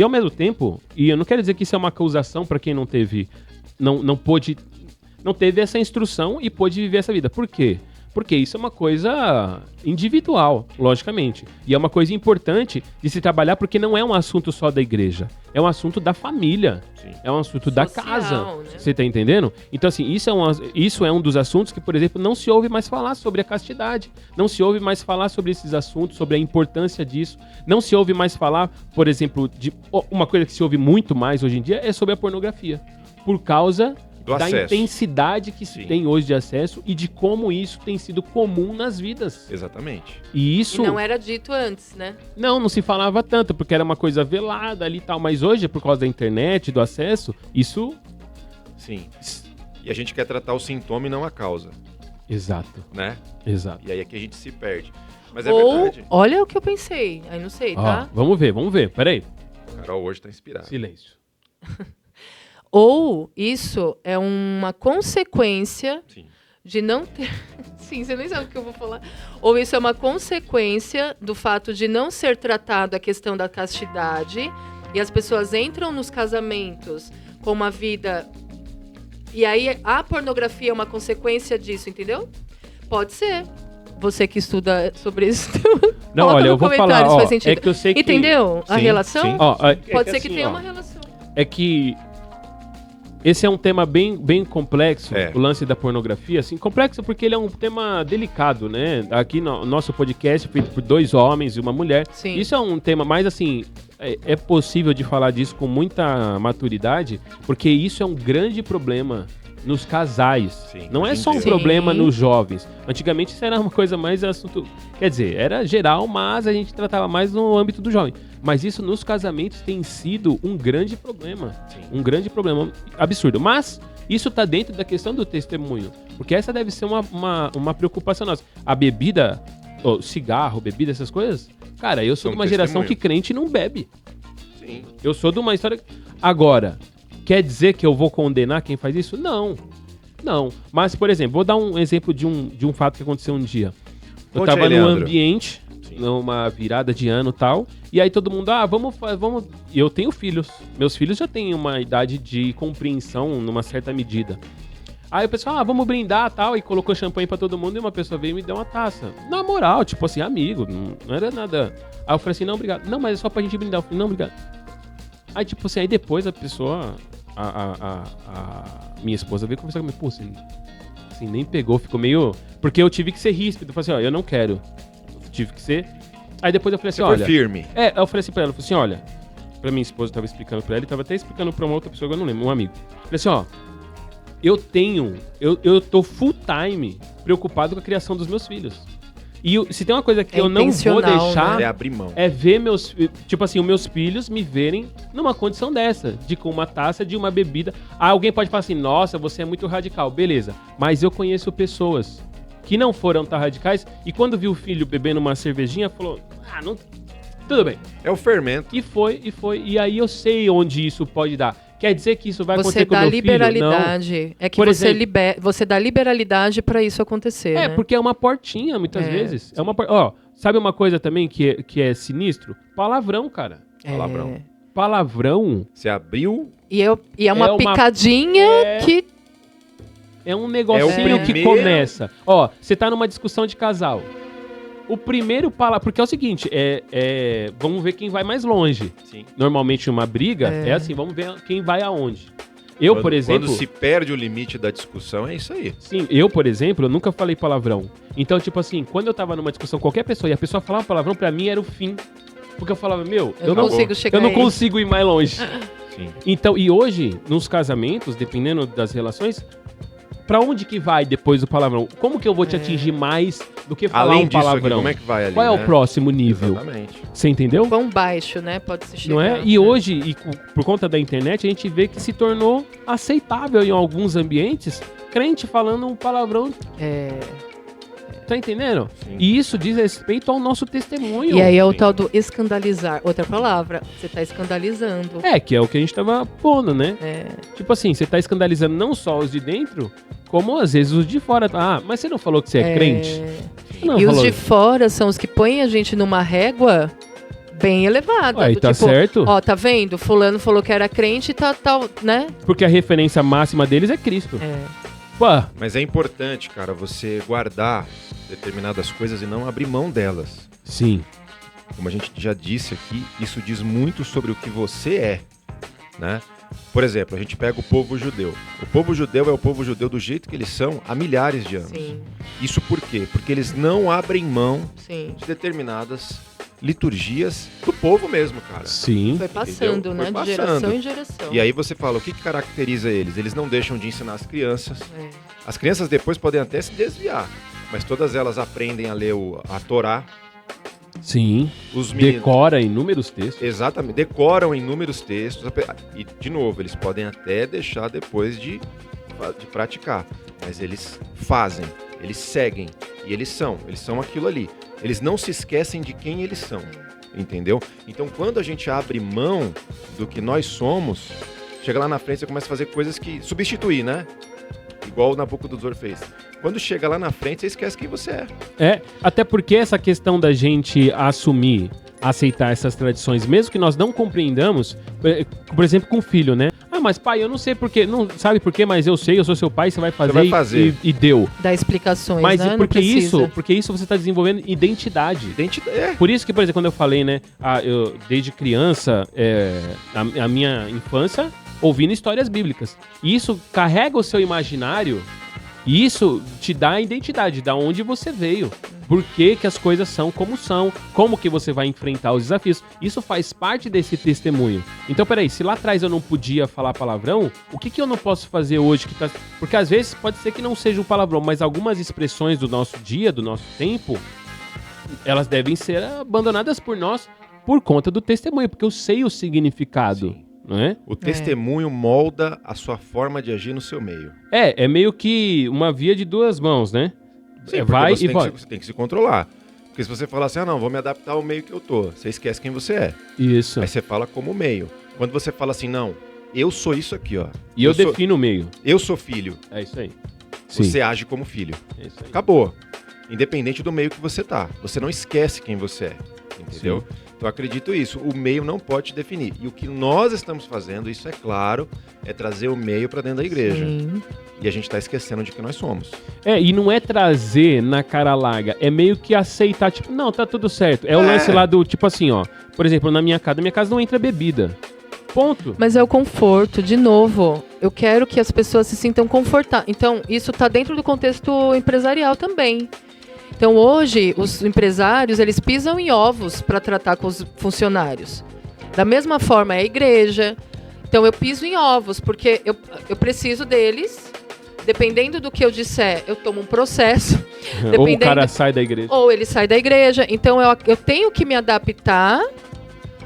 ao mesmo tempo, e eu não quero dizer que isso é uma acusação para quem não teve não teve essa instrução e pôde viver essa vida. Por quê? Porque isso é uma coisa individual, logicamente. E é uma coisa importante de se trabalhar porque não é um assunto só da igreja. É um assunto da família. Sim. É um assunto da casa. Né? Você tá entendendo? Então, assim, isso é um dos assuntos que, por exemplo, não se ouve mais falar sobre a castidade. Não se ouve mais falar sobre esses assuntos, sobre a importância disso. Não se ouve mais falar, por exemplo, de uma coisa que se ouve muito mais hoje em dia é sobre a pornografia. Por causa da intensidade que se tem hoje de acesso e de como isso tem sido comum nas vidas. Exatamente. E isso... E não era dito antes, né? Não se falava tanto, porque era uma coisa velada ali e tal. Mas hoje, por causa da internet, do acesso, isso... Sim. E a gente quer tratar o sintoma e não a causa. Exato. Né? Exato. E aí é que a gente se perde. Mas é verdade. Olha o que eu pensei. Aí não sei, tá? Vamos ver. Peraí. O Carol hoje tá inspirado. Silêncio. Ou isso é uma consequência de não ter... Sim, você nem sabe o que eu vou falar. Ou isso é uma consequência do fato de não ser tratado a questão da castidade e as pessoas entram nos casamentos com uma vida... E aí a pornografia é uma consequência disso, entendeu? Pode ser. Você que estuda sobre isso... Não, olha, eu vou falar, faz sentido. é que eu sei que... Entendeu a relação? Sim. Pode ser que tenha uma relação. É que esse é um tema bem complexo, o lance da pornografia, assim, complexo porque ele é um tema delicado, né? Aqui no nosso podcast, feito por 2 homens e uma mulher, isso é um tema mais, assim, é possível de falar disso com muita maturidade, porque isso é um grande problema nos casais. Sim, não é só um problema nos jovens. Antigamente isso era uma coisa mais assunto... Quer dizer, era geral, mas a gente tratava mais no âmbito do jovem. Mas isso nos casamentos tem sido um grande problema. Sim. Um grande problema absurdo. Mas isso tá dentro da questão do testemunho. Porque essa deve ser uma preocupação nossa. A bebida, cigarro, bebida, essas coisas... Cara, eu sou de uma geração que crente não bebe. Sim. Eu sou de uma história... Agora... Quer dizer que eu vou condenar quem faz isso? Não. Mas, por exemplo, vou dar um exemplo de um fato que aconteceu um dia. Eu tava num ambiente, numa virada de ano e tal, e aí todo mundo, vamos... Eu tenho filhos. Meus filhos já têm uma idade de compreensão numa certa medida. Aí o pessoal, vamos brindar e tal, e colocou champanhe pra todo mundo, e uma pessoa veio e me deu uma taça. Na moral, tipo assim, amigo, não era nada... Aí eu falei assim, não, obrigado. Não, mas é só pra gente brindar. Eu falei, não, obrigado. Aí, tipo assim, aí depois a pessoa, a minha esposa veio conversar comigo, pô, assim, nem pegou, ficou meio... Porque eu tive que ser ríspido, eu falei assim, eu não quero. Eu tive que ser... Aí depois eu falei assim, olha... Você foi firme. Eu falei assim pra ela, eu falei assim, olha... Pra minha esposa, eu tava explicando pra ela, e tava até explicando pra uma outra pessoa, eu não lembro, um amigo. Eu falei assim, eu tô full time preocupado com a criação dos meus filhos. E se tem uma coisa que eu não vou deixar, né? É abrir mão. É ver tipo assim, os meus filhos me verem numa condição dessa, de com uma taça de uma bebida. Alguém pode falar assim, nossa, você é muito radical. Beleza, mas eu conheço pessoas que não foram tão radicais e quando viu o filho bebendo uma cervejinha, falou, não... Tudo bem. É o fermento. E foi. E aí eu sei onde isso pode dar. Quer dizer que isso vai acontecer com o meu filho? Você dá liberalidade. É que você dá liberalidade pra isso acontecer, né? Porque é uma portinha, muitas vezes. É uma sabe uma coisa também que é sinistro? Palavrão, cara. Palavrão. Você abriu... E é uma picadinha que... É um negocinho que começa. Você tá numa discussão de casal. O primeiro palavrão... Porque é o seguinte, vamos ver quem vai mais longe. Sim. Normalmente uma briga é assim, vamos ver quem vai aonde. Por exemplo... Quando se perde o limite da discussão, é isso aí. Sim, por exemplo, eu nunca falei palavrão. Então, tipo assim, quando eu tava numa discussão com qualquer pessoa e a pessoa falava palavrão, pra mim era o fim. Porque eu falava, eu não consigo ir mais longe. Sim. Então, e hoje, nos casamentos, dependendo das relações... Pra onde que vai depois do palavrão? Como que eu vou te atingir mais do que falar um palavrão? Como é que vai ali, Qual é o próximo nível? Exatamente. Você entendeu? Quão baixo, né? Pode se chegar. Não é? E hoje, por conta da internet, a gente vê que se tornou aceitável em alguns ambientes crente falando um palavrão. Tá entendendo? Sim. E isso diz respeito ao nosso testemunho. E aí é o tal do escandalizar. Outra palavra, você tá escandalizando. Que é o que a gente tava pondo, né? Tipo assim, você tá escandalizando não só os de dentro, como às vezes os de fora. Mas você não falou que você é crente? E os de fora são os que põem a gente numa régua bem elevada. Ué, e tá certo. Ó, tá vendo? Fulano falou que era crente e tá, né? Porque a referência máxima deles é Cristo. Pô. Mas é importante, cara, você guardar determinadas coisas e não abrir mão delas. Sim. Como a gente já disse aqui, isso diz muito sobre o que você é, né? Por exemplo, a gente pega o povo judeu. O povo judeu é o povo judeu do jeito que eles são há milhares de anos. Sim. Isso por quê? Porque eles não abrem mão Sim. de determinadas liturgias do povo mesmo, cara. Sim. Foi passando, Entendeu? né? Foi De passando. geração em geração. E aí você fala, o que caracteriza eles? Eles não deixam de ensinar as crianças. É. As crianças depois podem até se desviar, mas todas elas aprendem a ler a Torá. Sim. Os meninos, Decora inúmeros textos. exatamente, decoram inúmeros textos. E, de novo, eles podem até deixar depois de praticar. Mas eles fazem, eles seguem. E eles são aquilo ali. Eles não se esquecem de quem eles são. Entendeu? Então, quando a gente abre mão do que nós somos, chega lá na frente, você começa a fazer coisas que... substituir, né? Igual o Nabucodonosor fez. Quando chega lá na frente, você esquece quem você é. É, até porque essa questão da gente assumir, aceitar essas tradições, mesmo que nós não compreendamos, por exemplo, com o filho, né? Ah, mas pai, eu não sei porquê, não sabe porquê, mas eu sei, eu sou seu pai, você vai fazer, Você vai fazer. E deu. Dá explicações, Mas né? porque isso você está desenvolvendo identidade. Por isso que, por exemplo, quando eu falei, né, eu, desde criança, a minha infância, ouvindo histórias bíblicas. E isso carrega o seu imaginário e isso te dá a identidade, da onde você veio. Por que as coisas são como são, como que você vai enfrentar os desafios. Isso faz parte desse testemunho. Então, peraí, se lá atrás eu não podia falar palavrão, o que eu não posso fazer hoje? Porque às vezes pode ser que não seja um palavrão, mas algumas expressões do nosso dia, do nosso tempo, elas devem ser abandonadas por nós por conta do testemunho, porque eu sei o significado. Sim. Não é? O testemunho molda a sua forma de agir no seu meio. É meio que uma via de duas mãos, né? Sim, vai você e vai. Você tem que se controlar. Porque se você falar assim, não, vou me adaptar ao meio que eu tô, você esquece quem você é. Isso. Aí você fala como meio. Quando você fala assim, não, eu sou isso aqui, ó. E eu defino o meio. Eu sou filho. É isso aí. Você age como filho. É isso aí. Acabou. Independente do meio que você tá. Você não esquece quem você é. Entendeu? Sim. Então, eu acredito isso. O meio não pode te definir. E o que nós estamos fazendo, isso é claro, é trazer o meio para dentro da igreja. Sim. E a gente tá esquecendo de que nós somos. E não é trazer na cara larga. É meio que aceitar, tipo, não, tá tudo certo. É o lance lá do, tipo assim, ó. Por exemplo, na minha casa não entra bebida. Ponto. Mas é o conforto, de novo. Eu quero que as pessoas se sintam confortáveis. Então, isso tá dentro do contexto empresarial também. Então, hoje, os empresários, eles pisam em ovos para tratar com os funcionários. Da mesma forma, é a igreja. Então, eu piso em ovos, porque eu preciso deles. Dependendo do que eu disser, eu tomo um processo. Ou o cara sai da igreja. Ou ele sai da igreja. Então, eu tenho que me adaptar,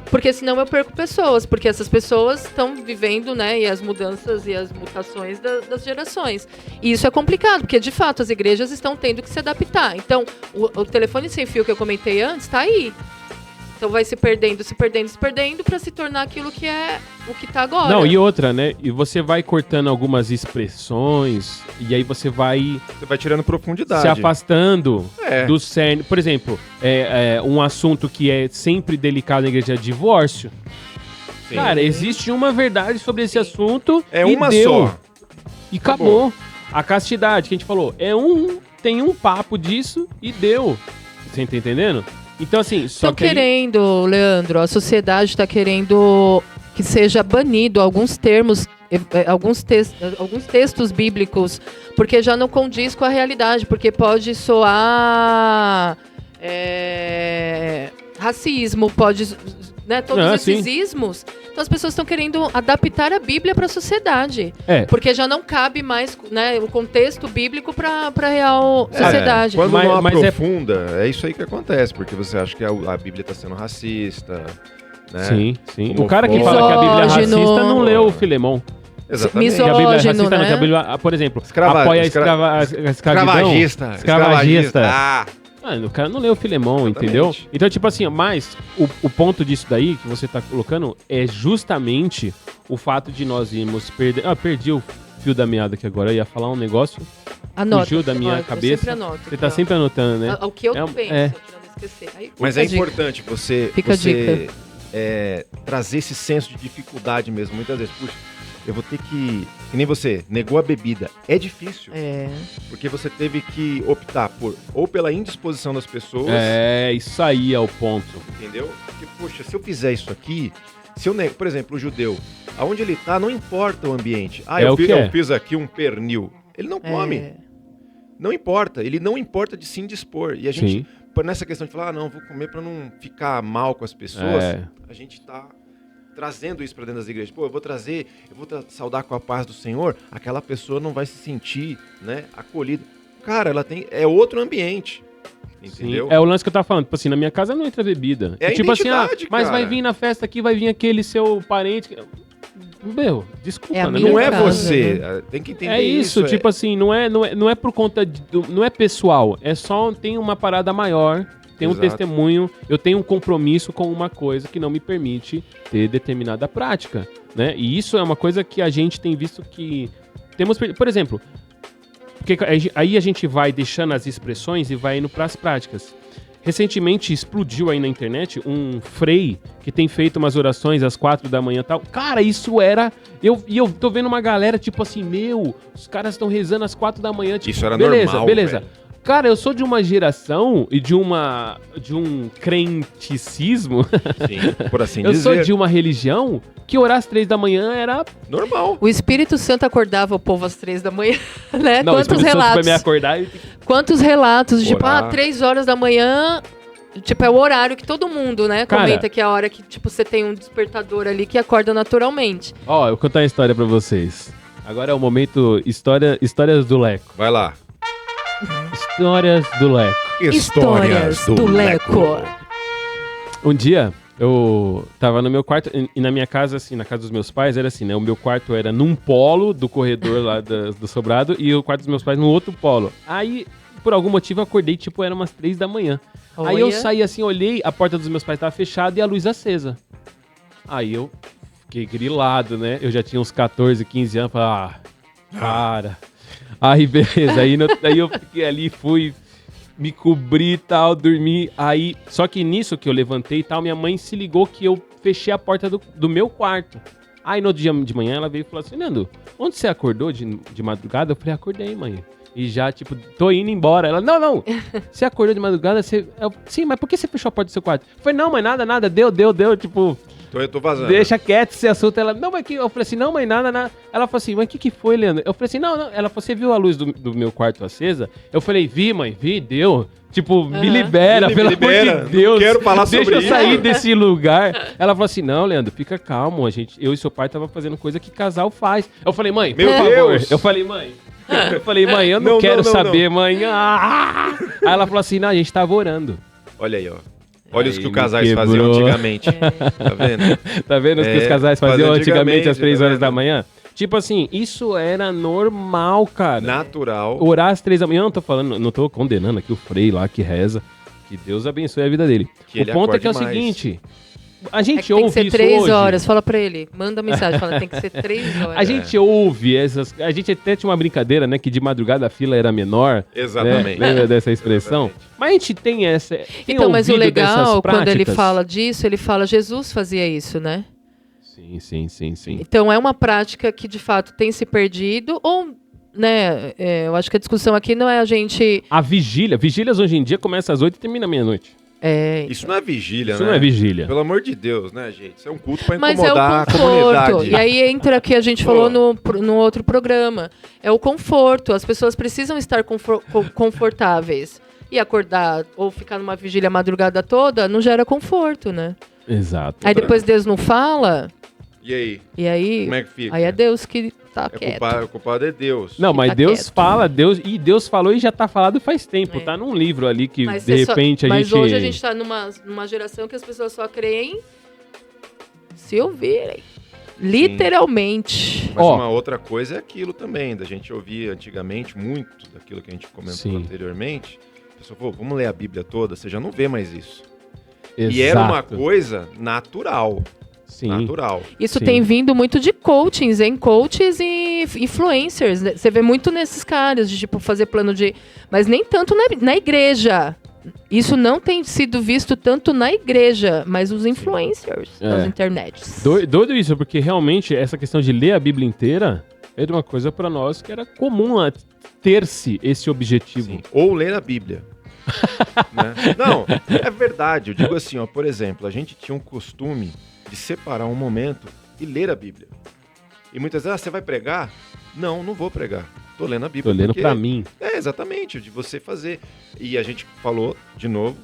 porque senão eu perco pessoas. Porque essas pessoas estão vivendo, né, e as mudanças e as mutações das gerações. E isso é complicado, porque de fato as igrejas estão tendo que se adaptar. Então, o telefone sem fio que eu comentei antes está aí. Então vai se perdendo para se tornar aquilo que é o que está agora. Não, e outra, né? E você vai cortando algumas expressões e aí você vai... Você vai tirando profundidade. Se afastando do cerne. Por exemplo, um assunto que é sempre delicado na igreja é divórcio. Sim. Cara, existe uma verdade sobre esse assunto e uma só. E acabou. A castidade, que a gente falou, tem um papo disso e deu. Você tá entendendo? Então, assim, só que querendo, Leandro, a sociedade está querendo que seja banido alguns termos, alguns textos bíblicos, porque já não condiz com a realidade, porque pode soar racismo, pode, né, todos esses ismos. Então as pessoas estão querendo adaptar a Bíblia para a sociedade, porque já não cabe mais, né, o contexto bíblico para a real sociedade. Quando não aprofunda, é isso aí que acontece, porque você acha que a Bíblia está sendo racista, né? Sim. O cara que fala que a Bíblia é racista não leu o Filemão. Exatamente. Que a Bíblia é racista, né? não, que a Bíblia, por exemplo, apoia a escravidão. Escravagista. O cara não leu o Filemão, entendeu? Então, tipo assim, mas o ponto disso daí que você tá colocando é justamente o fato de nós irmos perder... perdi o fio da meada aqui agora, eu ia falar um negócio, fugiu da minha cabeça. Anoto, você tá sempre anotando, né? O que eu penso. esquecer. Aí, Mas fica é a dica. importante você, Fica a dica. Trazer esse senso de dificuldade mesmo. Muitas vezes, puxa, eu vou ter que nem você, negou a bebida. É difícil, porque você teve que optar ou pela indisposição das pessoas. Isso aí é o ponto. Entendeu? Porque, poxa, se eu fizer isso aqui, se eu nego, por exemplo, o judeu, aonde ele tá, não importa o ambiente. Eu fiz aqui um pernil. Ele não come. Não importa, ele não importa de se indispor. E a gente, nessa questão de falar, não, vou comer para não ficar mal com as pessoas, a gente tá trazendo isso para dentro das igrejas. Pô, eu vou saudar com a paz do Senhor, aquela pessoa não vai se sentir, né, acolhida. Cara, é outro ambiente. Entendeu? Sim. É o lance que eu tava falando. Tipo assim, na minha casa não entra bebida. Tipo assim, mas vai vir na festa aqui, vai vir aquele seu parente. Meu, desculpa, não é você. Tem que entender isso. Tipo assim, não é por conta não é pessoal. É só tem uma parada maior, tem um testemunho, eu tenho um compromisso com uma coisa que não me permite ter determinada prática, né? E isso é uma coisa que a gente tem visto que temos, por exemplo, porque aí a gente vai deixando as expressões e vai indo para as práticas. Recentemente explodiu aí na internet um frei que tem feito umas orações às 4 da manhã e tal. Cara, isso era... Eu tô vendo uma galera tipo assim, os caras estão rezando às 4 da manhã. Tipo, isso era normal, beleza. Velho. Cara, eu sou de uma geração e de um crenticismo. Sim, por assim eu dizer. sou de uma religião que orar às 3 da manhã era normal. O Espírito Santo acordava o povo às 3 da manhã, né? Não, Quantos o Espírito relatos? Santo vai me acordar e... Quantos relatos, tipo, 3 horas da manhã, tipo, é o horário que todo mundo, né, comenta que é a hora que, tipo, você tem um despertador ali que acorda naturalmente. Ó, eu vou contar uma história pra vocês. Agora é o momento histórias do Leco. Vai lá. Histórias do Leco. Histórias do Leco. Um dia, eu tava no meu quarto, e na minha casa, assim, na casa dos meus pais, era assim, né? O meu quarto era num polo do corredor lá do sobrado, e o quarto dos meus pais no outro polo. Aí, por algum motivo, eu acordei, tipo, era umas 3 da manhã. Olha. Aí eu saí assim, olhei, a porta dos meus pais tava fechada e a luz acesa. Aí eu fiquei grilado, né? Eu já tinha uns 14, 15 anos, falei, para... Aí, beleza, aí eu fiquei ali, fui me cobrir e tal, dormi. Aí, só que nisso que eu levantei e tal, minha mãe se ligou que eu fechei a porta do meu quarto. Aí, no outro dia de manhã, ela veio e falou assim, Nando, onde você acordou de madrugada? Eu falei, acordei, mãe. E já, tipo, tô indo embora. Ela, não, você acordou de madrugada? Sim, mas por que você fechou a porta do seu quarto? Eu falei, não, mãe, nada, deu, tipo... Eu tô vazando. Deixa quieto esse assunto. Ela, não, mas que... Eu falei assim, não, mãe, nada. Ela falou assim, mas o que foi, Leandro? Eu falei assim, não. Ela falou, você viu a luz do meu quarto acesa? Eu falei, vi, mãe, deu. Tipo, me libera, pelo amor de Deus. Não quero falar sobre isso. Deixa eu sair desse lugar. Ela falou assim, não, Leandro, fica calmo. Eu e seu pai tava fazendo coisa que casal faz. Eu falei, mãe, por favor. Eu falei, mãe, eu não quero saber, mãe. Aí ela falou assim, não, a gente tava orando. Olha aí, ó. Olha os que os casais faziam antigamente. Tá vendo? Tá vendo os que os casais faziam antigamente às 3 horas da manhã? Tipo assim, isso era normal, cara. Natural. Orar às 3 da manhã, não tô condenando aqui o frei lá que reza. Que Deus abençoe a vida dele. O ponto é que é o seguinte... A gente ouve isso hoje. Tem que ser 3 horas, fala pra ele. Manda mensagem, fala, tem que ser 3 horas. A gente ouve essas... A gente até tinha uma brincadeira, né? Que de madrugada a fila era menor. Exatamente. Né? Lembra dessa expressão? Exatamente. Mas a gente tem essa... Então, mas o legal, quando ele fala disso, ele fala, Jesus fazia isso, né? Sim. Então, é uma prática que, de fato, tem se perdido, ou... Né, eu acho que a discussão aqui não é a gente... A vigílias hoje em dia começa às 8 e termina à meia-noite. Isso não é vigília, Isso não é vigília. Pelo amor de Deus, né, gente? Isso é um culto pra Mas incomodar a comunidade. E aí entra o que a gente falou no outro programa. É o conforto. As pessoas precisam estar confortáveis. E acordar ou ficar numa vigília a madrugada toda não gera conforto, né? Exato. Aí depois Deus não fala... E aí? Como é que fica? Aí é Deus que tá quieto. O culpado é Deus. Não, mas tá Deus quieto. fala, Deus falou e já tá falado faz tempo. Tá num livro ali que, mas de repente, a gente... Mas hoje a gente tá numa geração que as pessoas só creem se ouvirem. Literalmente. Mas uma outra coisa é aquilo também, da gente ouvir antigamente muito daquilo que a gente comentou anteriormente. A pessoa falou, vamos ler a Bíblia toda, você já não vê mais isso. Exato. E era uma coisa natural. Sim. Natural. Isso tem vindo muito de coachings e influencers. Né? Você vê muito nesses caras, de tipo, fazer plano de... Mas nem tanto na igreja. Isso não tem sido visto tanto na igreja, mas os influencers nas internets. Doido isso, porque realmente essa questão de ler a Bíblia inteira era uma coisa pra nós que era comum ter-se esse objetivo. Sim. Ou ler a Bíblia. Né? Não, é verdade. Eu digo assim, ó, por exemplo, a gente tinha um costume de separar um momento e ler a Bíblia. E muitas vezes, você vai pregar? Não vou pregar. Tô lendo a Bíblia. Tô lendo pra mim. É, exatamente, de você fazer. E a gente falou, de novo,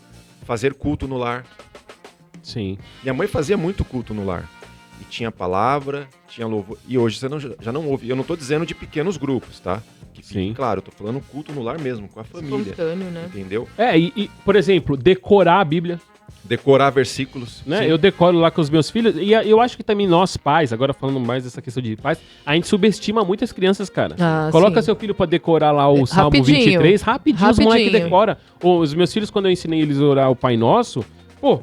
fazer culto no lar. Sim. Minha mãe fazia muito culto no lar. E tinha palavra, tinha louvor. E hoje você já não ouve. Eu não tô dizendo de pequenos grupos, tá? Sim. Claro, eu tô falando culto no lar mesmo, com a família. Espontâneo, né? Entendeu? E, por exemplo, decorar a Bíblia. Decorar versículos. Né? Sim. Eu decoro lá com os meus filhos. E eu acho que também nós pais, agora falando mais dessa questão de pais, a gente subestima muito as crianças, cara. Coloca seu filho pra decorar lá o Salmo 23, rapidinho os moleques decoram. Os meus filhos, quando eu ensinei eles a orar o Pai Nosso, pô,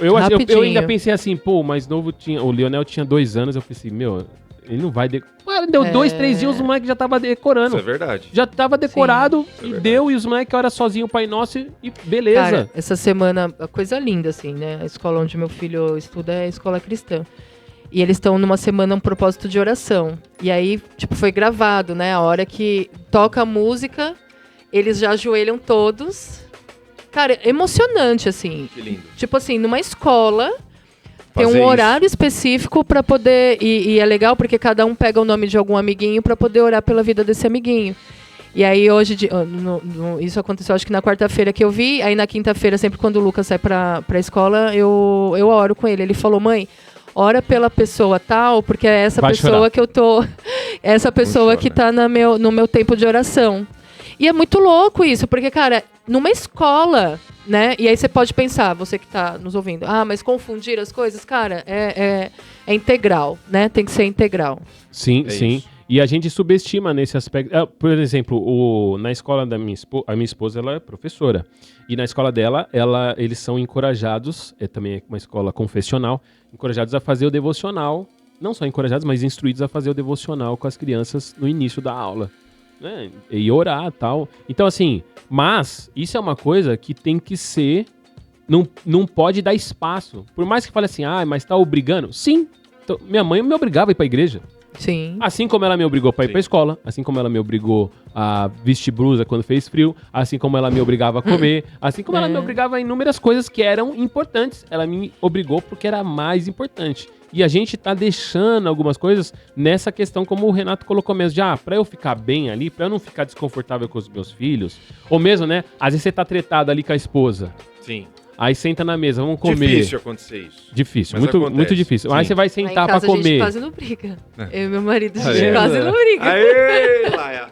eu ainda pensei assim, pô, mais novo o Leonel tinha 2 anos, eu pensei, meu, ele não vai decorar. Deu 2, 3 dias, os moleques já tava decorando. Isso é verdade. Já tava decorado e deu, e os moleques oram sozinho o Pai Nosso e beleza. Cara, essa semana, coisa linda, assim, né? A escola onde meu filho estuda é a escola cristã. E eles estão numa semana, um propósito de oração. E aí, tipo, foi gravado, né? A hora que toca a música, eles já ajoelham todos. Cara, emocionante, assim. Que lindo. Tipo assim, numa escola... Tem Fazer um horário específico pra poder... E é legal porque cada um pega o nome de algum amiguinho pra poder orar pela vida desse amiguinho. E aí hoje... isso aconteceu acho que na quarta-feira que eu vi. Aí na quinta-feira, sempre quando o Lucas sai pra escola, eu oro com ele. Ele falou, mãe, ora pela pessoa tal, porque é essa pessoa chorar. Que eu tô... Essa pessoa que tá no meu tempo de oração. E é muito louco isso, porque, cara, numa escola... Né? E aí você pode pensar, você que está nos ouvindo, mas confundir as coisas, cara, é integral, né? Tem que ser integral. Sim, sim. Isso. E a gente subestima nesse aspecto. Por exemplo, na escola da a minha esposa, ela é professora. E na escola dela, eles são encorajados, também é uma escola confessional, encorajados a fazer o devocional. Não só encorajados, mas instruídos a fazer o devocional com as crianças no início da aula. Né? E orar e tal. Então, assim, mas isso é uma coisa que tem que ser... Não pode dar espaço. Por mais que fale assim, mas tá obrigando. Sim, minha mãe me obrigava a ir pra igreja. Sim. Assim como ela me obrigou pra ir pra escola, assim como ela me obrigou a vestir blusa quando fez frio, assim como ela me obrigava a comer, assim como ela me obrigava a inúmeras coisas que eram importantes. Ela me obrigou porque era mais importante. E a gente tá deixando algumas coisas nessa questão, como o Renato colocou mesmo, de pra eu ficar bem ali, pra eu não ficar desconfortável com os meus filhos, ou mesmo, né, às vezes você tá tretado ali com a esposa. Sim. Aí senta na mesa, vamos comer. Difícil acontecer isso. Difícil, muito difícil. Sim. Aí você vai sentar pra comer. A gente quase não briga. Eu e meu marido, a gente quase não briga. Aê, Laia!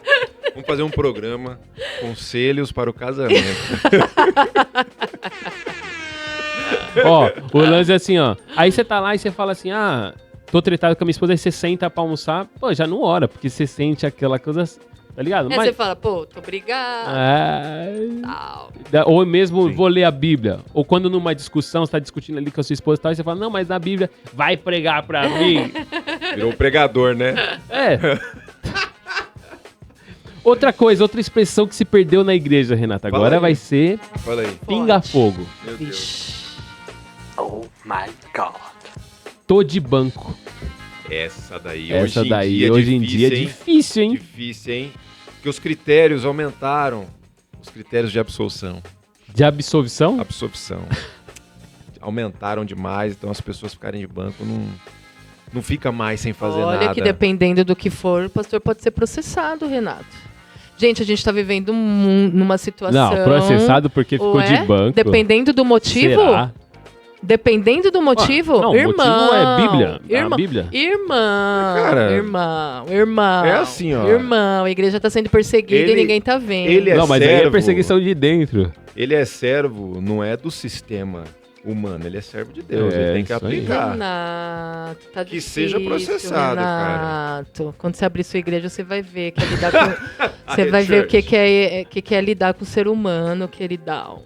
Vamos fazer um programa, Conselhos para o Casamento. O lance é assim, aí você tá lá e você fala assim, tô tretado com a minha esposa, aí você senta pra almoçar, já não ora, porque você sente aquela coisa, tá ligado? Mas você fala, tô obrigado. Tal. Ou mesmo, vou ler a Bíblia, ou quando numa discussão, você tá discutindo ali com a sua esposa e tal, e você fala, não, mas na Bíblia, vai pregar pra mim. Virou um pregador, né? Outra coisa, outra expressão que se perdeu na igreja, Renata, agora vai ser pinga-fogo. Meu Deus. Oh my God. Tô de banco. Essa daí hoje em dia é difícil, hein? Difícil, hein? Porque os critérios aumentaram. Os critérios de absolução. De absolvição? Absolvição. Aumentaram demais, então as pessoas ficarem de banco não fica mais sem fazer nada. Olha que dependendo do que for, o pastor pode ser processado, Renato. Gente, a gente tá vivendo numa situação... Não, processado porque ficou de banco. Dependendo do motivo... Será? Dependendo do motivo, não, irmão. O motivo é Bíblia. Irmão, a Bíblia. Irmão. É assim, ó. Irmão, a igreja tá sendo perseguida e ninguém tá vendo. Não, mas aí é perseguição de dentro. Ele é servo, não é do sistema humano, ele é servo de Deus, ele tem que aplicar. Renato, tá que difícil, seja processado, Renato. Cara. Quando você abrir sua igreja, você vai ver que é lidar com... Você vai ver o que é lidar com o ser humano, queridão.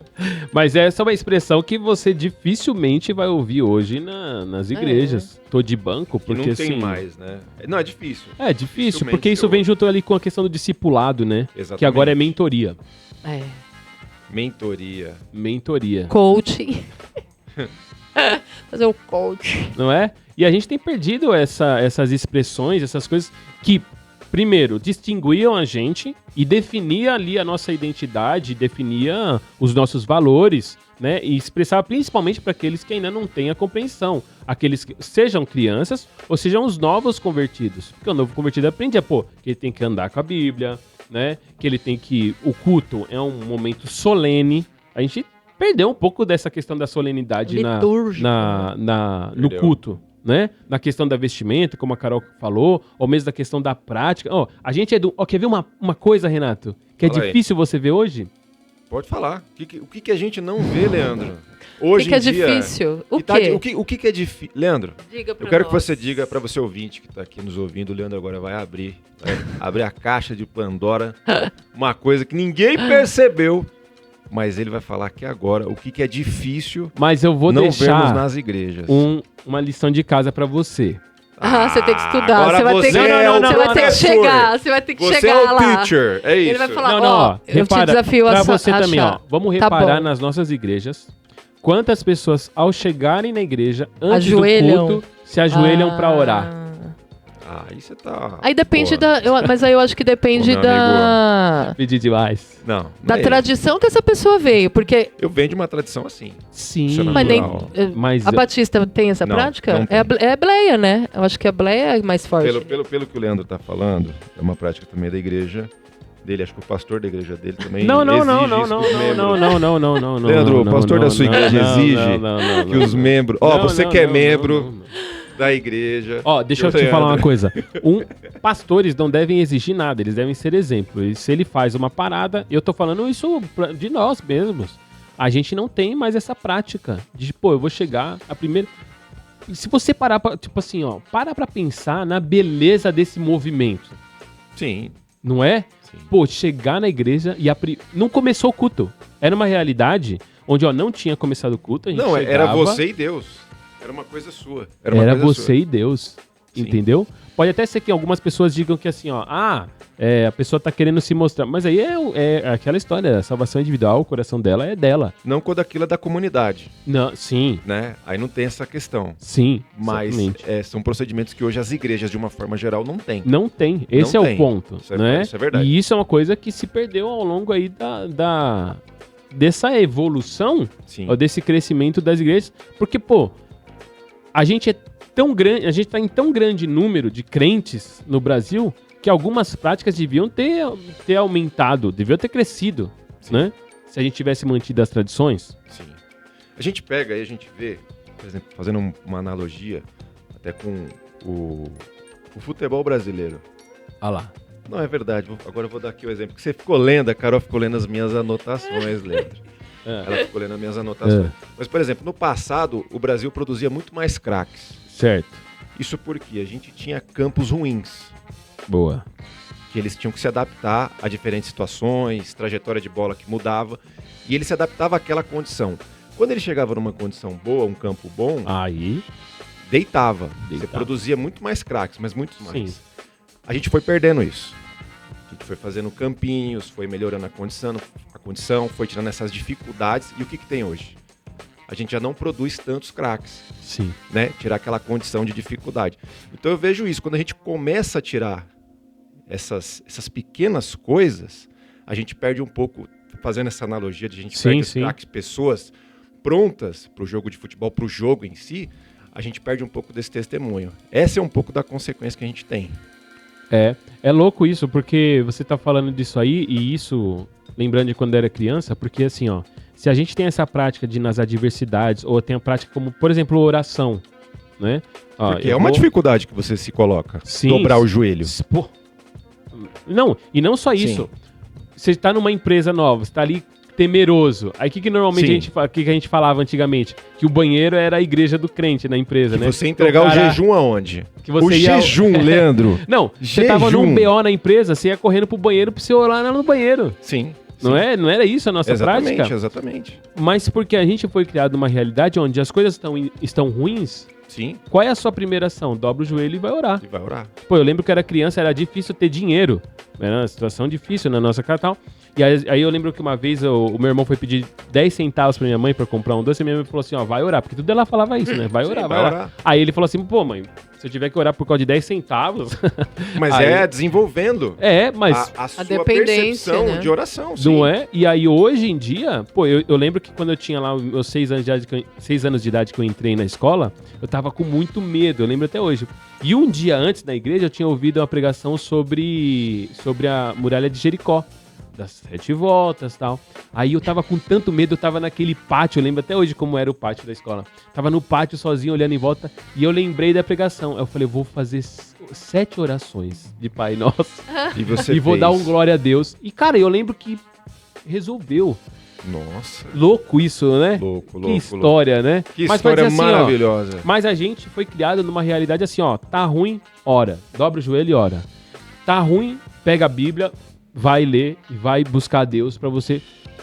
Mas essa é uma expressão que você dificilmente vai ouvir hoje nas igrejas. Tô de banco, porque não tem assim... mais, né? Não, é difícil. É difícil, porque isso vem junto ali com a questão do discipulado, né? Exatamente. Que agora é mentoria. Mentoria. Coaching. Fazer o coach. Não é? E a gente tem perdido essas expressões, essas coisas que, primeiro, distinguiam a gente e definia ali a nossa identidade, definia os nossos valores, né? E expressava principalmente para aqueles que ainda não têm a compreensão. Aqueles que sejam crianças ou sejam os novos convertidos. Porque o novo convertido aprende que ele tem que andar com a Bíblia, né? Que ele tem que... O culto é um momento solene. A gente perdeu um pouco dessa questão da solenidade no culto, né? Na questão da vestimenta, como a Carol falou, ou mesmo da questão da prática. A gente é do... quer ver uma coisa, Renato? Que Fala é difícil você ver hoje? Pode falar. O que a gente não vê, Leandro? Hoje O que é em dia, difícil? O quê? O que é difícil? Leandro, Diga pra eu quero nós. que você diga para você ouvinte que está aqui nos ouvindo, o Leandro agora vai abrir a caixa de Pandora, uma coisa que ninguém percebeu, mas ele vai falar aqui agora o que é difícil Mas eu vou não vermos deixar nas igrejas. uma lição de casa pra você. Você tem que estudar. Agora Você vai ter que, é o você vai ter que professor. chegar. Você vai ter que Você chegar é o lá. teacher, é isso. Ele vai falar, Não, eu te desafio pra a você também, achar. Vamos Tá reparar bom. nas nossas igrejas quantas pessoas, ao chegarem na igreja, antes Ajoelham. do culto, se ajoelham pra orar. Aí você tá... Aí depende Pô, mas aí eu acho que depende Ô, meu da Pedir demais. Não, da não é tradição que essa pessoa veio, porque isso. Eu venho de uma tradição assim. Sim. Isso é mas nem natural. Mas a Batista tem essa Não, prática? não tem. É a bleia, né? Eu acho que a bleia é mais forte. Pelo que o Leandro tá falando, é uma prática também da igreja dele. Acho que o pastor da igreja dele também Não. exige isso dos membros. Leandro, o pastor da sua igreja exige que os membros... Você que é membro da igreja... Deixa eu te falar uma coisa. Pastores não devem exigir nada, eles devem ser exemplo. E se ele faz uma parada, eu tô falando isso de nós mesmos. A gente não tem mais essa prática de, eu vou chegar a primeira... Se você parar pra, para pra pensar na beleza desse movimento. Sim. Não é? Sim. Chegar na igreja e não começou o culto. Era uma realidade onde, não tinha começado o culto, a gente Não, era chegava, você e Deus. Era uma coisa sua. Era Era coisa você sua. e Deus, Sim. entendeu? Pode até ser que algumas pessoas digam que assim, a pessoa tá querendo se mostrar. Mas aí é aquela história, a salvação individual, o coração dela é dela. Não quando aquilo é da comunidade, Não, sim, né? Aí não tem essa questão. sim, Mas exatamente. são procedimentos que hoje as igrejas, de uma forma geral, não têm. Não tem, esse Não é tem. o ponto, Isso é- né? isso é verdade. E isso é uma coisa que se perdeu ao longo aí dessa evolução, Sim. ou desse crescimento das igrejas, porque, a gente é tão grande, a gente tá em tão grande número de crentes no Brasil que algumas práticas deviam ter aumentado, deviam ter crescido, né? Se a gente tivesse mantido as tradições. Sim. A gente pega aí, a gente vê, por exemplo, fazendo uma analogia até com o futebol brasileiro. Ah lá. Não, é verdade. Agora eu vou dar aqui o exemplo. Que você ficou lendo, a Carol ficou lendo as minhas anotações, Leandro. Ela ficou lendo as minhas anotações. Mas, por exemplo, no passado, o Brasil produzia muito mais craques. Certo. Isso porque a gente tinha campos ruins, Boa. que eles tinham que se adaptar a diferentes situações, trajetória de bola que mudava, e ele se adaptava àquela condição. Quando ele chegava numa condição boa, um campo bom, Aí, deitava. Você Deitava. produzia muito mais craques, mas muitos mais. Sim. A gente foi perdendo isso. A gente foi fazendo campinhos, foi melhorando a condição, foi tirando essas dificuldades. E o que tem hoje? A gente já não produz tantos craques, sim. né? Tirar aquela condição de dificuldade. Então eu vejo isso, quando a gente começa a tirar essas pequenas coisas, a gente perde um pouco, fazendo essa analogia de a gente Sim, perde os sim. craques, pessoas prontas para o jogo de futebol, para o jogo em si, a gente perde um pouco desse testemunho. Essa é um pouco da consequência que a gente tem. É louco isso, porque você tá falando disso aí, e isso, lembrando de quando era criança, porque assim, se a gente tem essa prática de nas adversidades, ou tem a prática como, por exemplo, oração, né? Porque é uma dificuldade que você se coloca, Sim. dobrar o joelho. Pô. Não, e não só isso. Você tá numa empresa nova, você tá ali temeroso. Aí o que normalmente Sim. que a gente falava antigamente? Que o banheiro era a igreja do crente na empresa, Que né? você entregar Então, o jejum aonde? que você o ia- jejum, Leandro. Não, você tava Jejum. num BO na empresa, você ia correndo pro banheiro pra você orar no banheiro. Sim. Não era isso a nossa Exatamente, prática? exatamente. Mas porque a gente foi criado numa realidade onde as coisas estão ruins, Sim, qual é a sua primeira ação? Dobra o joelho e vai orar. e vai orar. Pô, eu lembro que eu era criança, era difícil ter dinheiro. Era uma situação difícil na nossa casa e tal. E aí eu lembro que uma vez o meu irmão foi pedir 10 centavos pra minha mãe pra comprar um doce, e minha mãe falou assim, ó, vai orar, porque tudo ela falava isso, né? Vai orar, Sim, vai orar. Aí ele falou assim, pô, mãe, se eu tiver que orar por causa de 10 centavos... Mas aí, desenvolvendo mas... a sua dependência, percepção né? de oração. Sim. Não é? E aí hoje em dia, pô, eu lembro que quando eu tinha lá meus 6 anos de idade que eu entrei na escola, eu tava com muito medo, eu lembro até hoje. E um dia antes, na igreja, eu tinha ouvido uma pregação sobre a muralha de Jericó, das 7 voltas e tal. Aí eu tava com tanto medo, eu tava naquele pátio, eu lembro até hoje como era o pátio da escola. Tava no pátio sozinho, olhando em volta, e eu lembrei da pregação. Eu falei, vou fazer 7 orações de Pai Nosso. E vou dar um glória a Deus. E, cara, eu lembro que resolveu. Nossa. Louco isso, né? Louco. Que história, né? Que Mas pode história ser assim, maravilhosa. ó, mas a gente foi criado numa realidade assim, ó. Tá ruim, ora. Dobra o joelho e ora. Tá ruim, pega a Bíblia, vai ler e vai buscar Deus pra você.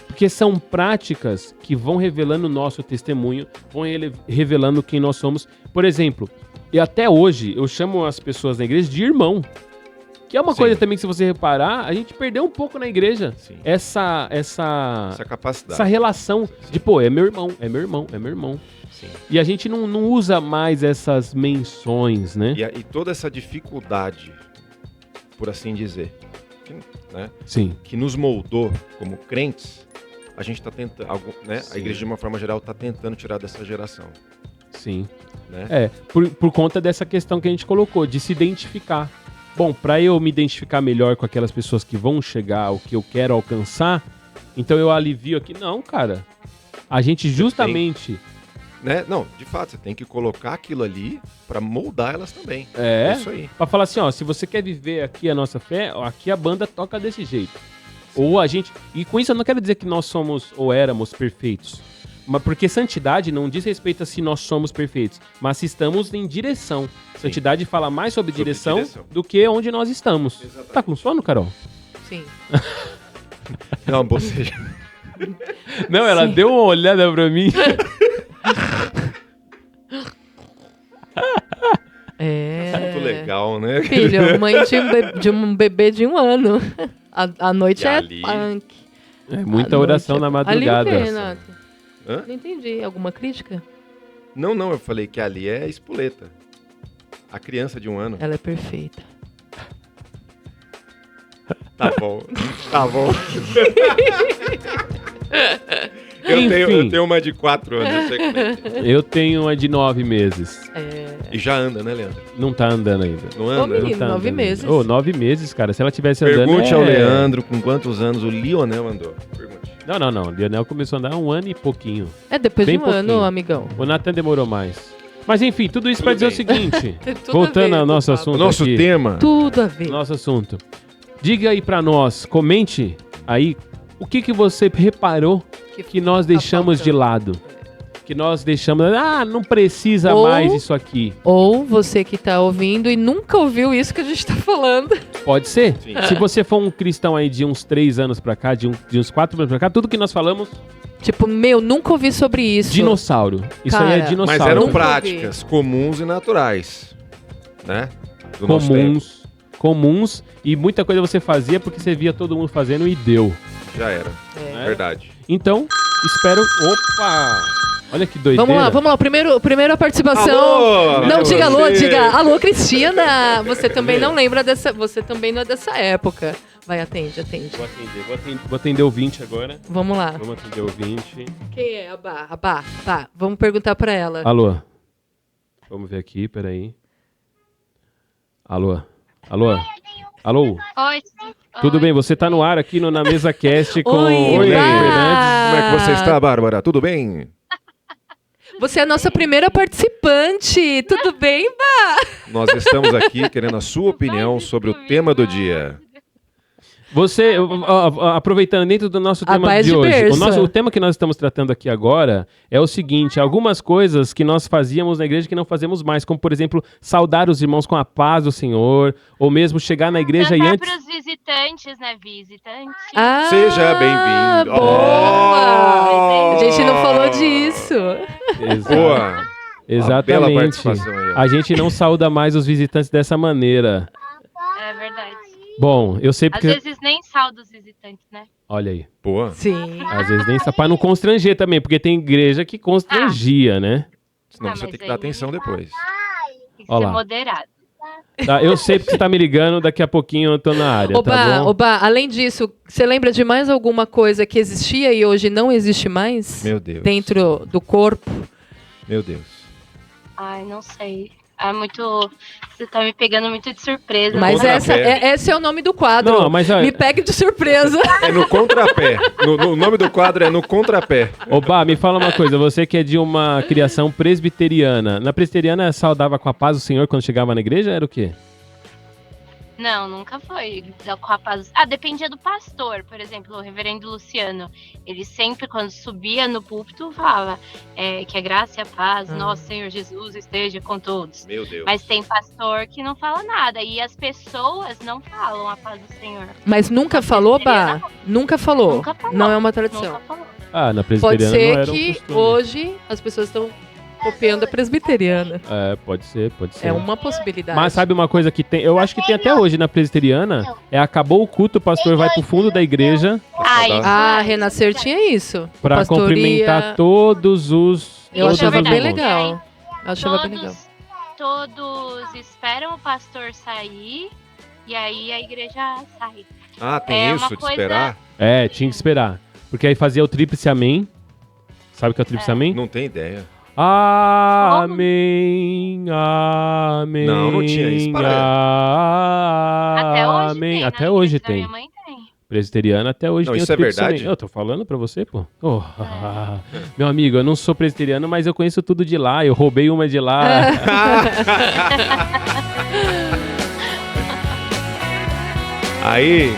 Porque são práticas que vão revelando o nosso testemunho, vão revelando quem nós somos. Por exemplo, e até hoje eu chamo as pessoas na igreja de irmão. Que é uma coisa também que, se você reparar, a gente perdeu um pouco na igreja. Sim. Essa capacidade. Essa relação de, pô, é meu irmão, é meu irmão, é meu irmão. Sim. E a gente não usa mais essas menções, né? E toda essa dificuldade, por assim dizer, né? Sim. Que nos moldou como crentes, a gente está tentando, né? A igreja, de uma forma geral, está tentando tirar dessa geração. Sim. Né? Por conta dessa questão que a gente colocou, de se identificar. Bom, para eu me identificar melhor com aquelas pessoas que vão chegar ao que eu quero alcançar, então eu alivio aqui. Não, cara. A gente justamente... Né? Não, de fato, você tem que colocar aquilo ali para moldar elas também. É isso aí. Pra falar assim, ó, se você quer viver aqui a nossa fé, ó, aqui a banda toca desse jeito. Sim. Ou a gente... E com isso eu não quero dizer que nós somos ou éramos perfeitos. Mas porque santidade não diz respeito a se nós somos perfeitos, mas se estamos em direção. Sim. Santidade fala mais sobre direção do que onde nós estamos. Exatamente. Tá com sono, Carol? Sim. Não, boceja. Não, ela deu uma olhada pra mim. Muito legal, né? Filho, mãe de um bebê de 1 ano. A noite é ali... punk. É muita oração na madrugada. Ali o quê, Renato? Hã? Não entendi. Alguma crítica? Não, eu falei que ali é espoleta. A criança de 1 ano. Ela é perfeita. Tá bom. Eu tenho uma de 4 anos. Eu sei como é que é. Eu tenho uma de 9 meses. E já anda, né, Leandro? Não tá andando ainda. Não anda? Ô, menino, não tá 9 andando. meses. 9 meses, cara. Se ela tivesse andando... Pergunte ao Leandro com quantos anos o Lionel andou. Pergunte. Não. O Lionel começou a andar há 1 ano e pouquinho. Depois Bem de 1 ano, pouquinho. amigão. O Nathan demorou mais. Mas enfim, tudo isso pra dizer o seguinte. Tudo Voltando a ver, ao nosso Pablo. assunto Nosso aqui. tema. Tudo a ver. Nosso assunto. Diga aí pra nós, comente aí o que você reparou que nós deixamos de lado. Que nós deixamos... não precisa mais isso aqui. Ou você que tá ouvindo e nunca ouviu isso que a gente tá falando. Pode ser. Sim. Se você for um cristão aí de uns 3 anos pra cá, de uns 4 anos pra cá, tudo que nós falamos... Tipo, nunca ouvi sobre isso. Dinossauro. Isso Cara, aí é dinossauro. Mas eram Nunca práticas comuns e naturais. Né? Do nosso tempo. Comuns. E muita coisa você fazia porque você via todo mundo fazendo e deu. Já era. Verdade. Então, espero... Opa! Olha que doideira. Vamos lá. Primeiro a participação. Alô, não diga alô, você. diga alô, Cristina. Você também não lembra dessa... Você também não é dessa época. Vai, atende. Vou atender o 20 agora. Vamos lá. Vamos atender o 20. Quem é? A Bá. Tá, vamos perguntar pra ela. Alô? Vamos ver aqui, peraí. Alô? Oi. Tudo bem? Você tá no ar aqui na Mesa Cast com Oi, o Leandro Bá. Fernandes. Como é que você está, Bárbara? Tudo bem? Você é a nossa primeira participante. Tudo bem, Bá? Nós estamos aqui querendo a sua opinião sobre o tema do dia. Você, aproveitando dentro do nosso tema Bá é de de hoje, berço. o tema que nós estamos tratando aqui agora é o seguinte: algumas coisas que nós fazíamos na igreja que não fazemos mais, como por exemplo, saudar os irmãos com a paz do Senhor, ou mesmo chegar na igreja e antes... para os visitantes, né? Visitantes. Seja bem-vindo. Boa! A gente não falou disso. Boa! Exatamente. Bela participação aí, ó. A gente não saúda mais os visitantes dessa maneira. É verdade. verdade. Bom, eu sei Às porque... vezes nem salda os visitantes, né? Olha aí. Pô, Sim. Às vezes nem pra não constranger também, porque tem igreja que constrangia, né? senão Ah, você mas tem que aí- dar atenção depois. Tem que Ó ser lá. moderado. Tá, eu sei porque você tá me ligando, daqui a pouquinho eu tô na área, tá bom? Oba, além disso, você lembra de mais alguma coisa que existia e hoje não existe mais? Meu Deus. Dentro do corpo? Meu Deus. Ai, não sei. É muito... Você tá me pegando muito de surpresa. Mas contrapé. esse é o nome do quadro. Não, mas olha- Me pegue de surpresa. É no contrapé. O nome do quadro é no contrapé. Oba, me fala uma coisa, você que é de uma criação presbiteriana, na presbiteriana saudava com a paz do Senhor quando chegava na igreja, era o quê? Não, nunca foi. Com a paz... dependia do pastor. Por exemplo, o reverendo Luciano. Ele sempre, quando subia no púlpito, falava que a graça e a paz, nosso Senhor Jesus esteja com todos. Meu Deus. Mas tem pastor que não fala nada. E as pessoas não falam a paz do Senhor. Mas nunca falou, Bá? Nunca falou. Nunca falou. Não é uma tradição. Nunca falou. Ah, na Pode presbiteriana não ser era um que costume. hoje as pessoas estão copiando a presbiteriana. É, pode ser. É uma possibilidade. Mas sabe uma coisa que tem, eu acho que tem até hoje na presbiteriana, acabou o culto, o pastor vai pro fundo da igreja Renascer tinha isso. pra Pastoria. cumprimentar todos os... Eu todas achava as bem irmãs. legal. Eu achava bem legal. Todos esperam o pastor sair e aí a igreja sai. Ah, tem É isso uma de coisa- esperar? É, tinha que esperar. Porque aí fazia o tríplice amém. Sabe o que é o tríplice amém? Não tem ideia. Amém, amém. Não tinha isso, Até hoje Amém. tem. Até na hoje igreja da tem. Minha mãe tem. Presbiteriana até hoje Não, tem isso o é tríplice verdade? amém. Eu tô falando pra você, pô. Oh, meu amigo, eu não sou presbiteriano, mas eu conheço tudo de lá. Eu roubei uma de lá. Aí,